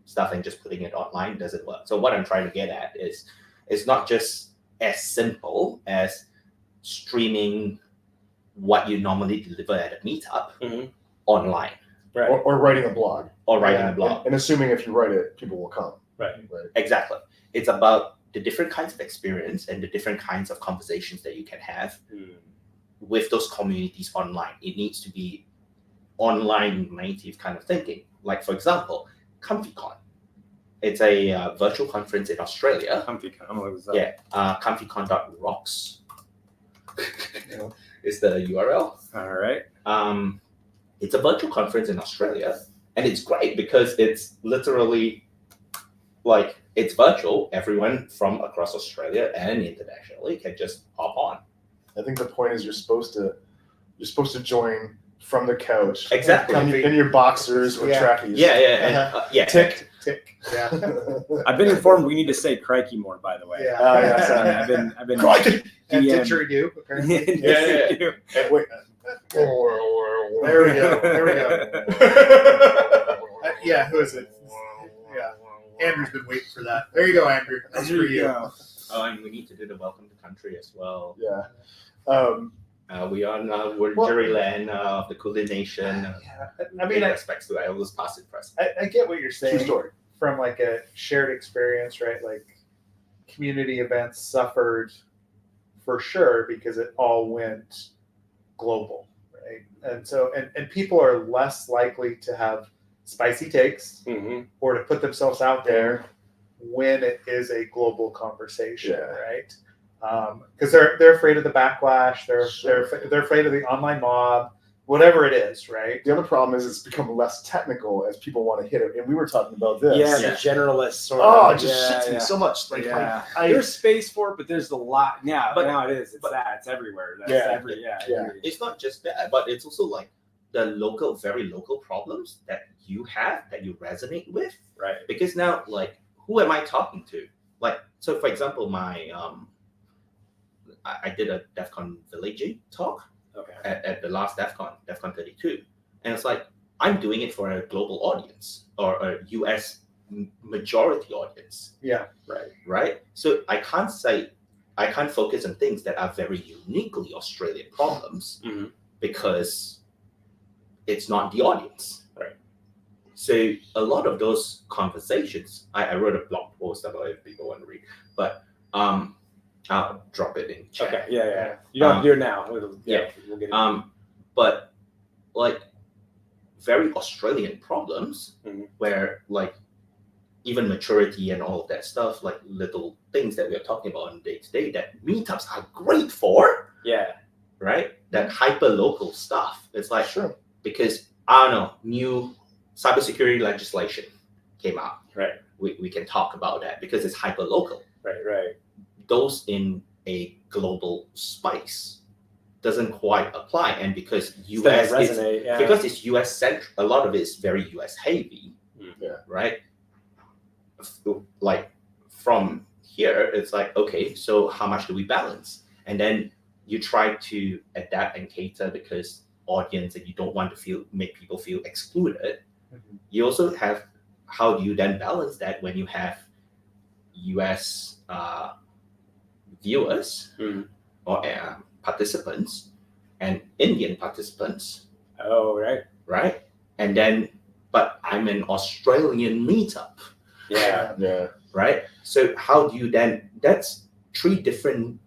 stuff and just putting it online doesn't work. So what I'm trying to get at is it's not just as simple as streaming what you normally deliver at a meetup online. Right. Or writing a blog. Or writing a blog. And assuming if you write it, people will come. Right. Exactly. It's about the different kinds of experience and the different kinds of conversations that you can have with those communities online. It needs to be online native kind of thinking. Like, for example, ComfyCon. It's a virtual conference in Australia. ComfyCon. What was that? Yeah. ComfyCon.rocks is the URL. All right. It's a virtual conference in Australia, and it's great because it's literally like it's virtual. Everyone from across Australia and internationally can just hop on. I think the point is you're supposed to join from the couch. Exactly. In your boxers or trackies. Yeah. Tick. Yeah. I've been informed we need to say crikey more, by the way. Yeah. I've been Crikey! And DM. didgeridoo, apparently. Yeah. And wait. There we go. Yeah, who is it? Yeah. Andrew's been waiting for that. There you go, Andrew. That's for you. go. Oh, and we need to do the welcome to country as well. Yeah. We are now Juryland of the Kulin Nation. I mean, respects to elders past and present. I get what you're saying. True story. From like a shared experience, right? Like community events suffered for sure because it all went global, right? And so, and people are less likely to have spicy takes or to put themselves out there when it is a global conversation, right? Because they're afraid of the backlash, they're afraid of the online mob, whatever it is, right? The other problem is it's become less technical as people want to hit it. And we were talking about this. The generalist sort Oh, of. it just shits me so much. Like, there's space for it, but there's a lot. Yeah, but now it is. It's everywhere. That's It's not just that, but it's also like the very local problems that you have, that you resonate with. Right. Because now, like, who am I talking to? Like, so for example, my I did a DEF CON Village talk at the last DEF CON 32. And it's like, I'm doing it for a global audience or a US majority audience. Yeah. Right. So I can't focus on things that are very uniquely Australian problems because it's not the audience. Right. So a lot of those conversations, I wrote a blog post about it if people want to read, but I'll drop it in chat. Okay. Yeah. You don't do it now. We'll get it. But like very Australian problems where like even maturity and all of that stuff, like little things that we are talking about on day to day that meetups are great for. Yeah. Right? That hyper local stuff. It's like because I don't know, new cybersecurity legislation came out. Right. We can talk about that because it's hyper local. Right. Those in a global space doesn't quite apply, and because US because it's US centric, a lot of it is very US heavy, right? Like from here, it's like, okay, so how much do we balance? And then you try to adapt and cater because audience, and you don't want to make people feel excluded. You also have, how do you then balance that when you have US viewers or participants and Indian participants? Oh, right. And then, but I'm an Australian meetup. Yeah. Right. So how do you then? That's three different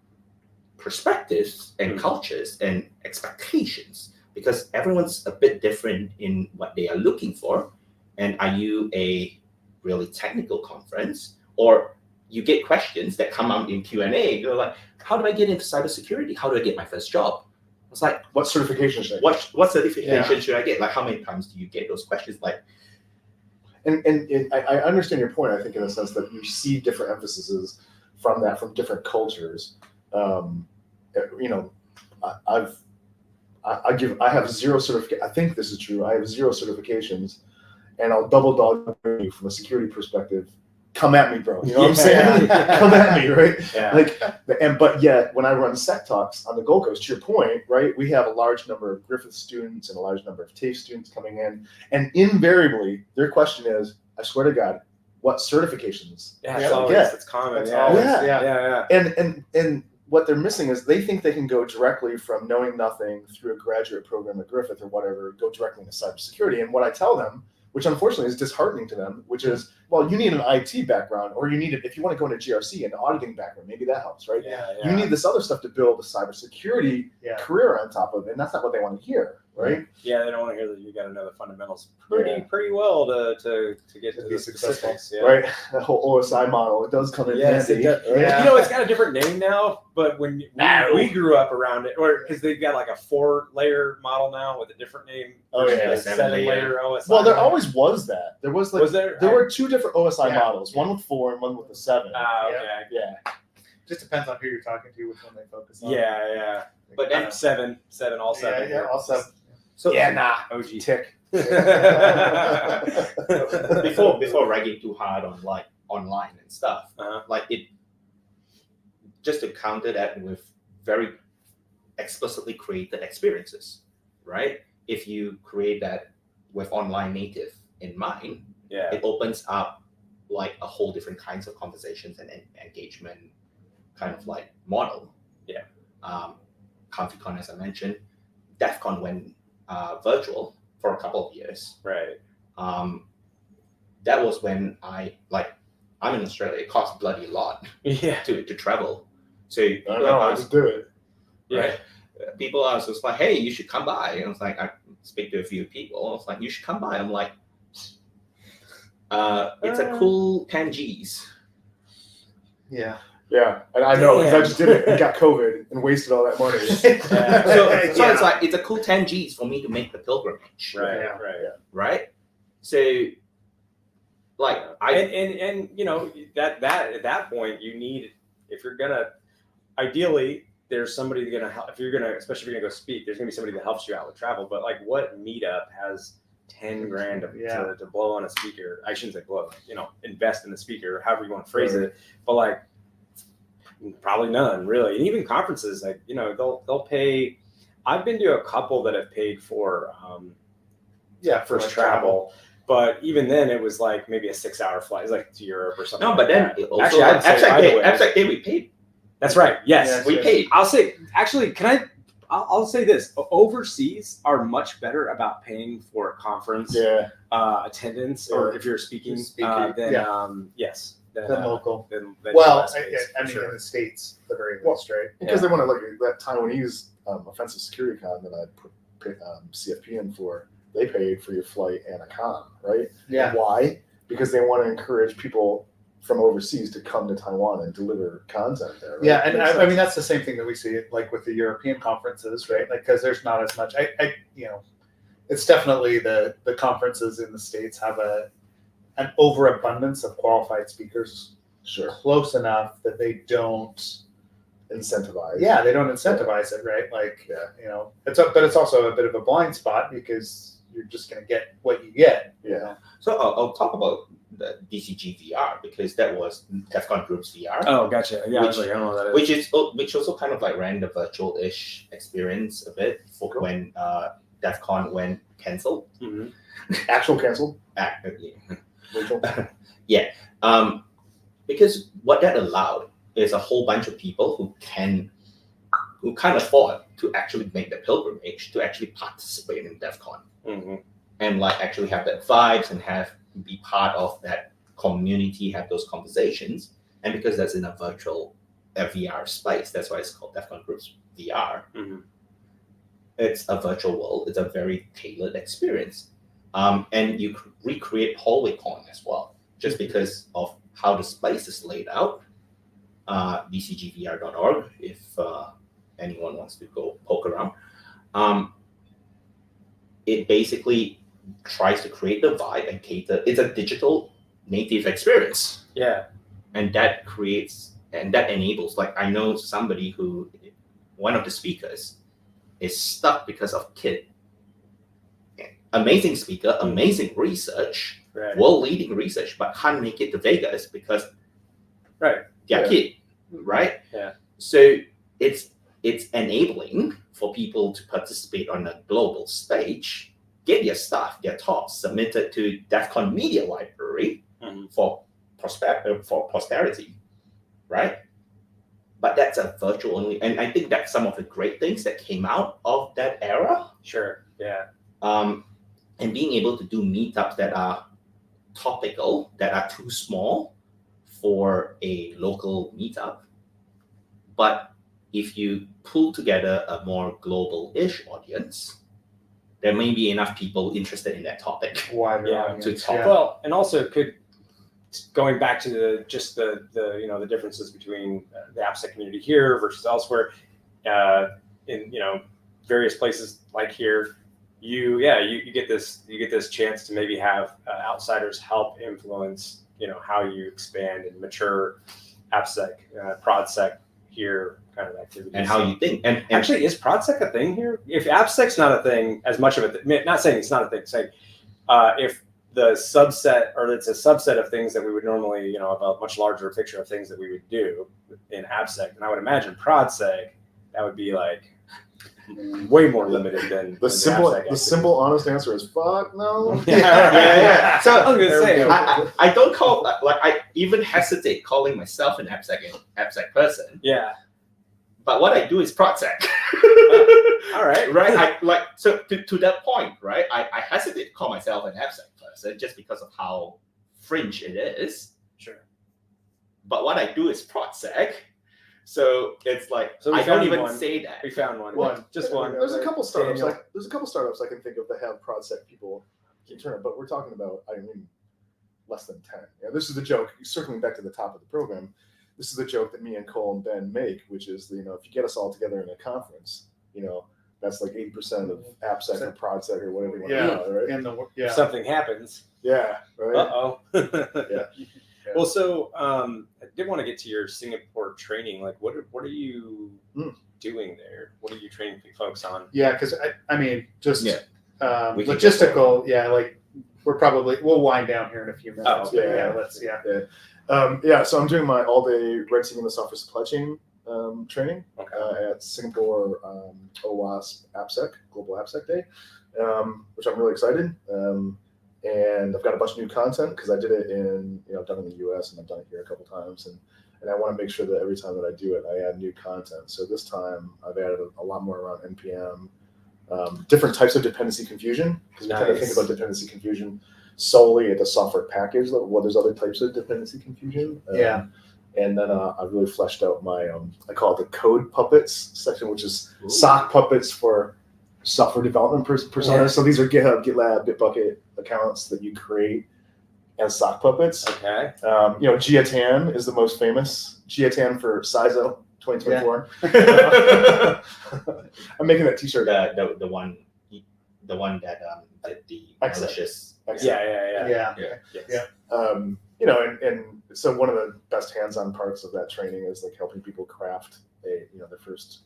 perspectives and cultures and expectations, because everyone's a bit different in what they are looking for. And are you a really technical conference, or you get questions that come out in Q&A? You're like, how do I get into cybersecurity? How do I get my first job? It's like, what certification should I get? What certification should I get? Like, how many times do you get those questions? Like, and I understand your point. I think in a sense that you see different emphases from different cultures. I've I have 0 certification. I think this is true. I have 0 certifications, and I'll double dog you from a security perspective. Come at me, bro. You know what I'm saying? Come at me, right? Yeah. But yet when I run Sec Talks on the Gold Coast, to your point, right? We have a large number of Griffith students and a large number of TAFE students coming in, and invariably their question is, I swear to God, what certifications? Yeah, it's common. That's Yeah. always, Yeah. And what they're missing is they think they can go directly from knowing nothing through a graduate program at Griffith or whatever, go directly into cybersecurity. And what I tell them, which unfortunately is disheartening to them, which is, well, you need an IT background, or you need it if you want to go into GRC, an auditing background, maybe that helps, right? Yeah. You need this other stuff to build a cybersecurity career on top of it, and that's not what they want to hear, right? Yeah, they don't want to hear that you got to know the fundamentals pretty well to get to be the successful. specifics. Yeah. Right? That whole OSI model, it does come in Yes, handy. it does. Right? Yeah. You know, it's got a different name now, but when we grew up around it, or because they've got like a 4-layer model now with a different name. Oh, yeah. Like 7-layer OSI. Well, there always was that. There was like there were 2 different OSI Yeah. models, one with 4 and one with the 7. Okay. Yeah. Just depends on who you're talking to, which one they focus on. Yeah. But then seven, all 7. Yeah, all 7. so OG. Tick. before ragging too hard on like online and stuff, like it just to counter that with very explicitly created experiences, right? If you create that with online native in mind, Yeah. it opens up like a whole different kinds of conversations and engagement kind of like model. Yeah. ConfyCon, as I mentioned, DEF CON went virtual for a couple of years. Right. That was when I'm in Australia. It costs bloody a lot Yeah. to travel. So I know, I just do it. Yeah. people are just like, hey, you should come by. And I was like, I speak to a few people. I was like, you should come by. I'm like, it's a cool 10 G's. Yeah. Yeah, and I know because I just did it and got COVID and wasted all that money. So it's like, it's a cool 10 G's for me to make the pilgrimage. Right. So like and you know that at that point you need, if you're gonna, ideally there's somebody gonna help, if you're gonna, especially if you're gonna go speak, there's gonna be somebody that helps you out with travel. But like, what meetup has 10 grand to blow on a speaker? I shouldn't say blow, you know, invest in the speaker, however you want to phrase it. But like, probably none really. And even conferences, like, you know, they'll pay. I've been to a couple that have paid for first travel. But even then, it was like maybe a 6-hour flight. It's like to Europe or something. no, but then that. also AppSec Day we paid. That's right. Yes, we paid. I'll say, actually, I'll say this: overseas are much better about paying for a conference attendance, or if you're speaking, than local. Than Well, US based, I mean, sure. in the States, the very least, right? Because they want to look at that Taiwanese offensive security con that I put CFP in for. They paid for your flight and a con, right? Yeah. Why? Because they want to encourage people from overseas to come to Taiwan and deliver content there. Right? Yeah, and I mean that's the same thing that we see like with the European conferences, right? Like because there's not as much. I you know, it's definitely the conferences in the States have an overabundance of qualified speakers, close enough that they don't incentivize. Yeah, they don't incentivize it, right? Like you know, but it's also a bit of a blind spot because you're just going to get what you get. Yeah. You know? So I'll talk about the DCG VR because that was DEF CON Group's VR. Oh, gotcha. Yeah, I was like, I don't know what that is. Which also kind of like ran the virtual-ish experience a bit for when DEF CON went cancelled. Mm-hmm. Actual canceled. Yeah. Because what that allowed is a whole bunch of people who can't afford to actually make the pilgrimage to actually participate in DEF CON. Mm-hmm. And like actually have that vibes and be part of that community, have those conversations. And because that's in a VR space, that's why it's called DEF CON Groups VR. Mm-hmm. It's a virtual world. It's a very tailored experience. And you recreate HallwayCon as well, just because of how the space is laid out. DCGVR.org if anyone wants to go poke around. It basically tries to create the vibe and cater. It's a digital native experience. Yeah. And that enables, like I know somebody one of the speakers is stuck because of Kit. Amazing speaker, amazing research, Right. world-leading research, but can't make it to Vegas because Right. they're Yeah. Kit, right? Yeah. So it's enabling for people to participate on a global stage, get their stuff, their talks submitted to DEFCON Media Library for posterity, right? But that's a virtual only, and I think that's some of the great things that came out of that era. Sure. Yeah. And being able to do meetups that are topical, that are too small for a local meetup. But if you pull together a more global-ish audience, there may be enough people interested in that topic. Wider Yeah, audience. to talk. Yeah. Well, and also going back to the differences between the AppSec community here versus elsewhere, in various places like here, you get this chance to maybe have outsiders help influence how you expand and mature AppSec, ProdSec here kind of activities. And how you think. And Actually, is ProdSec a thing here? If AppSec's not a thing, as much of it, not saying it's not a thing, saying if the subset, or it's a subset of things that we would normally, of a much larger picture of things that we would do in AppSec, and I would imagine ProdSec, that would be like way more limited than The simple, AppSec the simple, honest answer is fuck no. yeah. So I was gonna say, I don't call, I even hesitate calling myself an AppSec person. yeah. But what I do is ProdSec. All right. Right. So to that point, right? I hesitate to call myself an AppSec person just because of how fringe it is. Sure. But what I do is ProdSec. So it's like, So we I don't found even one. say that. We found one. One. Just one. There's a couple startups. Daniel. There's a couple startups I can think of that have ProdSec people keep turning, but we're talking about, less than 10. Yeah, this is the joke. Circling back to the top of the program, this is the joke that me and Cole and Ben make, which is, if you get us all together in a conference, that's like 80% of AppSec or ProdSec or whatever you want to call it, right? If something happens. Yeah, right. Uh-oh. Yeah. Well, so I did want to get to your Singapore training. Like, what are you doing there? What are you training folks on? Yeah, because just We can logistical. Yeah, like we'll wind down here in a few minutes. Oh, okay. Let's So I'm doing my all-day red team in the software supply chain training Okay. at Singapore OWASP AppSec, Global AppSec Day, which I'm really excited. And I've got a bunch of new content because I did it I've done it in the US and I've done it here a couple times. And I want to make sure that every time that I do it, I add new content. So this time I've added a lot more around NPM, different types of dependency confusion, because we tend to think about dependency confusion solely at the software package level. Well, there's other types of dependency confusion. And then I really fleshed out my, I call it the code puppets section, which is sock puppets for software development personas. Yeah. So these are GitHub, GitLab, Bitbucket accounts that you create as sock puppets. Okay. Giatan is the most famous. Giatan for CISO 2024. I'm making that T-shirt. The one that did the AppSec. malicious. Yeah. And so one of the best hands-on parts of that training is like helping people craft their first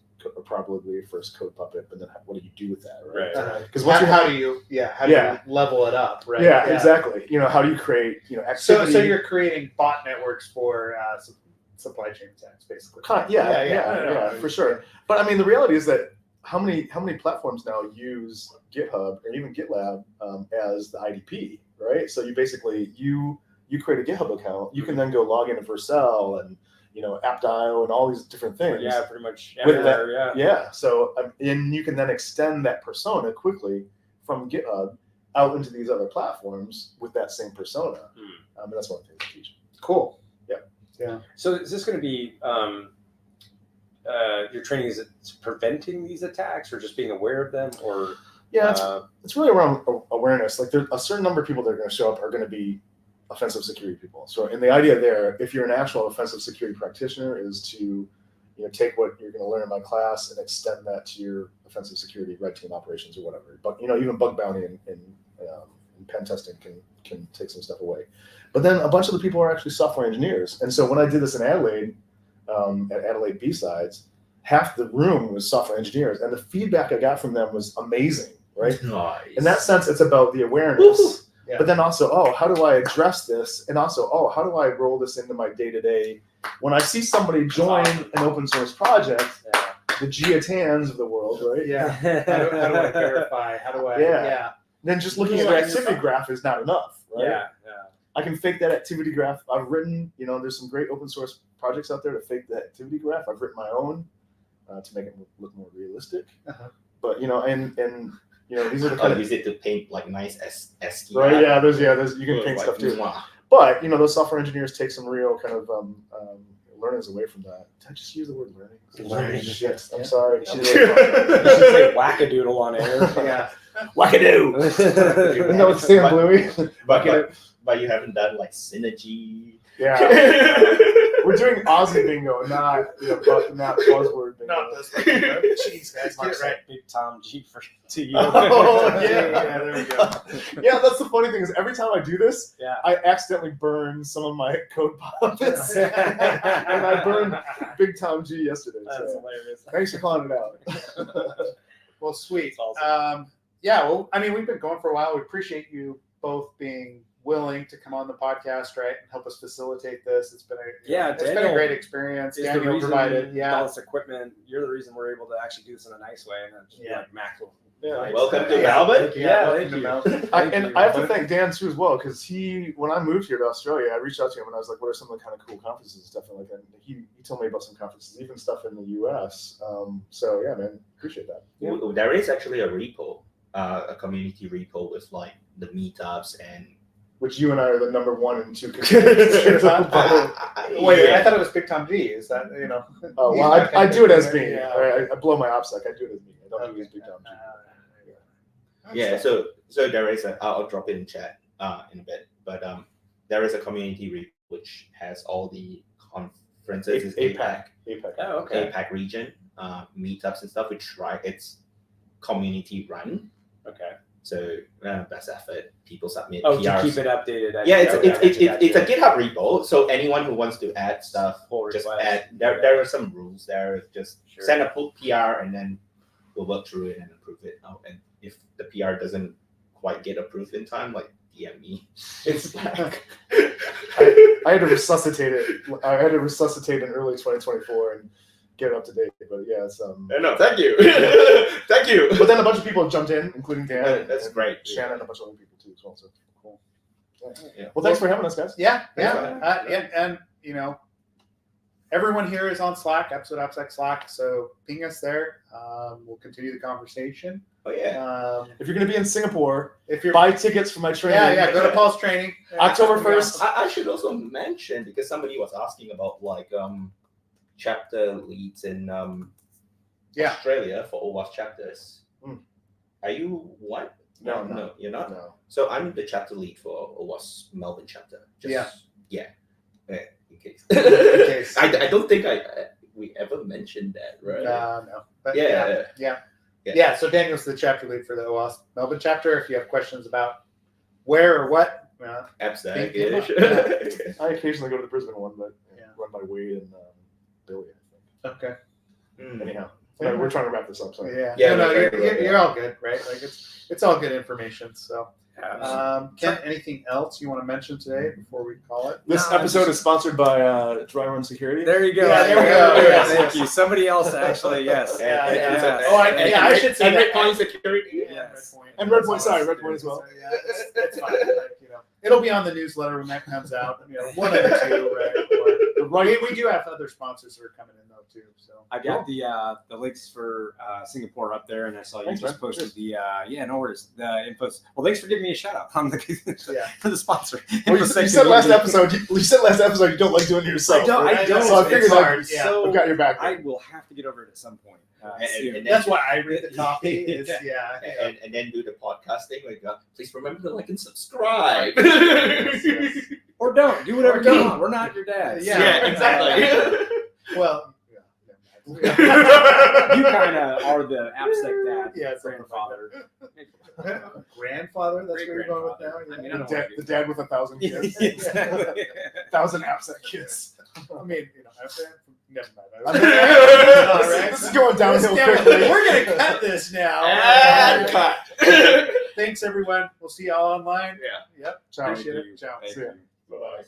code puppet, but then what do you do with that, right? Because how do you level it up, right? Yeah, exactly. How do you create activity? So you're creating bot networks for supply chain attacks, basically. For sure. But the reality is that how many platforms now use GitHub or even GitLab as the IDP, right? So you basically you create a GitHub account, you can then go log into Vercel and AppDio and all these different things. Yeah, pretty much With everywhere. Yeah. So and you can then extend that persona quickly from GitHub out into these other platforms with that same persona. And that's one thing to teach. Cool. Yeah. So is this going to be your training? Is it preventing these attacks, or just being aware of them, or? Yeah, it's really around awareness. Like there's a certain number of people that are going to show up are going to be offensive security people. So, and the idea there, if you're an actual offensive security practitioner, is to take what you're going to learn in my class and extend that to your offensive security red team operations or whatever. But even bug bounty and pen testing can take some stuff away. But then a bunch of the people are actually software engineers. And so when I did this in Adelaide, at Adelaide B-Sides, half the room was software engineers, and the feedback I got from them was amazing, right? Nice. In that sense, it's about the awareness. Woo-hoo. Yeah. But then also, oh, how do I address this? And also, oh, how do I roll this into my day-to-day? When I see somebody join an open source project, the Giatans of the world, right? Yeah. How do I verify? How do I? Yeah. Then just looking at the activity graph is not enough, right? Yeah. I can fake that activity graph. I've written, there's some great open source projects out there to fake the activity graph. I've written my own to make it look more realistic. Uh-huh. But, and these are the kind of use it to paint like nice ASCII. right. Yeah, there's you can paint stuff too. Mwah. But those software engineers take some real kind of learnings away from that. Did I just use the word learning? Learning. Shit. I'm Yeah. sorry. You should say wackadoodle on air. Yeah. Wackadoo. Isn't that what Stan Bluey? But you haven't done like synergy. Yeah. We're doing Aussie bingo, not buzzword bingo. Not this one. Jeez, guys, Mark get it right. Big Tom G for to you. Oh, yeah, there we go. Yeah, that's the funny thing is every time I do this, Yeah. I accidentally burn some of my code puppets. And I burned Big Tom G yesterday. That's So hilarious. thanks for calling it out. Well, sweet. That's awesome. Yeah, well, I mean, we've been going for a while. We appreciate you both being willing to come on the podcast, right, and help us facilitate this. It's been it's been a Daniel great experience. is the Daniel reason provided, all this equipment. You're the reason we're able to actually do this in a nice way, and just Yeah. like Mac will. Yeah. Welcome to Yeah. Melbourne. Yeah, welcome thank to you. Melbourne. I have to thank Dan too as well, because when I moved here to Australia, I reached out to him and I was like, "What are some of the kind of cool conferences and stuff?" And like, and he told me about some conferences, even stuff in the U.S. So yeah, man, appreciate that. Yeah. There is actually a repo, a community repo with like the meetups and. Which you and I are the number 1 and 2 contributors on. Wait, I thought it was Big Tom G. Is that Oh well, I do it as me. Yeah. I blow my AppSec. I do it as me. I don't do it as Big Tom G. Yeah, so there is I'll drop it in chat in a bit, but there is a community repo which has all the conferences, APAC. Oh, okay. APAC region, meetups and stuff, which it's community run. Okay. So best effort, people submit Oh, PRs. to keep it updated. Yeah, it's a GitHub repo. So anyone who wants to add stuff, Pull just request. add. There are some rules there. Just Sure. send a pull PR and then we'll work through it and approve it. Oh, and if the PR doesn't quite get approved in time, like DM me. It's like I had to resuscitate it. I had to resuscitate in early 2024 and get it up to date. But yeah, it's no, thank you, thank you. But then a bunch of people jumped in, including Dan. That's and great. Shannon and a bunch of other people too as well. So cool. Yeah. Well, thanks for having us, guys. Yeah, Thanks, and everyone here is on Slack, episode AppSec Slack. So ping us there. We'll continue the conversation. Oh yeah. If you're going to be in Singapore, If you're buy tickets for my training. go to Paul's training. October 1st. I should also mention, because somebody was asking about like chapter leads in Australia for OWASP chapters. Mm. Are you one? No, you're not. no. So I'm the chapter lead for OWASP Melbourne chapter. In case. case. I don't think we ever mentioned that, right? No. But Yeah. So Daniel's the chapter lead for the OWASP Melbourne chapter. If you have questions about where or what, AppSec. I occasionally go to the Brisbane one, but Yeah. run by Wade and Billy, I okay. think. Anyhow, we're trying to wrap this up. So Yeah, No, right. you're all good, right? Like it's all good information. So, Ken, anything else you want to mention today before we call it? this episode is sponsored by Dry Run Security. There you go. Yeah, there we go. Yes, Yes. thank you. Somebody else actually. Yes. I should say that. Point security. Yes. And Red Point, sorry, Red Point as well. Yeah, it's fine. It'll be on the newsletter when that comes out. One of the two, right? We do have other sponsors that are coming in though too. So I got the links for Singapore up there, and I saw you Thanks, just man. posted no worries. The infos. Well, thanks for giving me a shout out on for the sponsor. Well, you said last episode. You said last episode you don't like doing it yourself. I don't. right? I don't. So I figured It's hard, I've So got your back. I will have to get over it at some point. Soon. And that's why I read the copy. And then do the podcasting. Like, please remember to like and subscribe. Or don't do whatever Or you don't. want. We're not your dads. Yeah, exactly. Well, You kind of are the AppSec dad. Yeah, grandfather. grandfather. That's where you're going with now. I mean, The dad with 1,000 kids, Exactly. 1,000 AppSec kids. I mean, Never mind. All right. This is going downhill We're quickly. going to cut this now. And cut. Thanks, everyone. We'll see y'all online. Yeah. Yep. Ciao. Appreciate it. Ciao. Thank See ya. you. Bye-bye.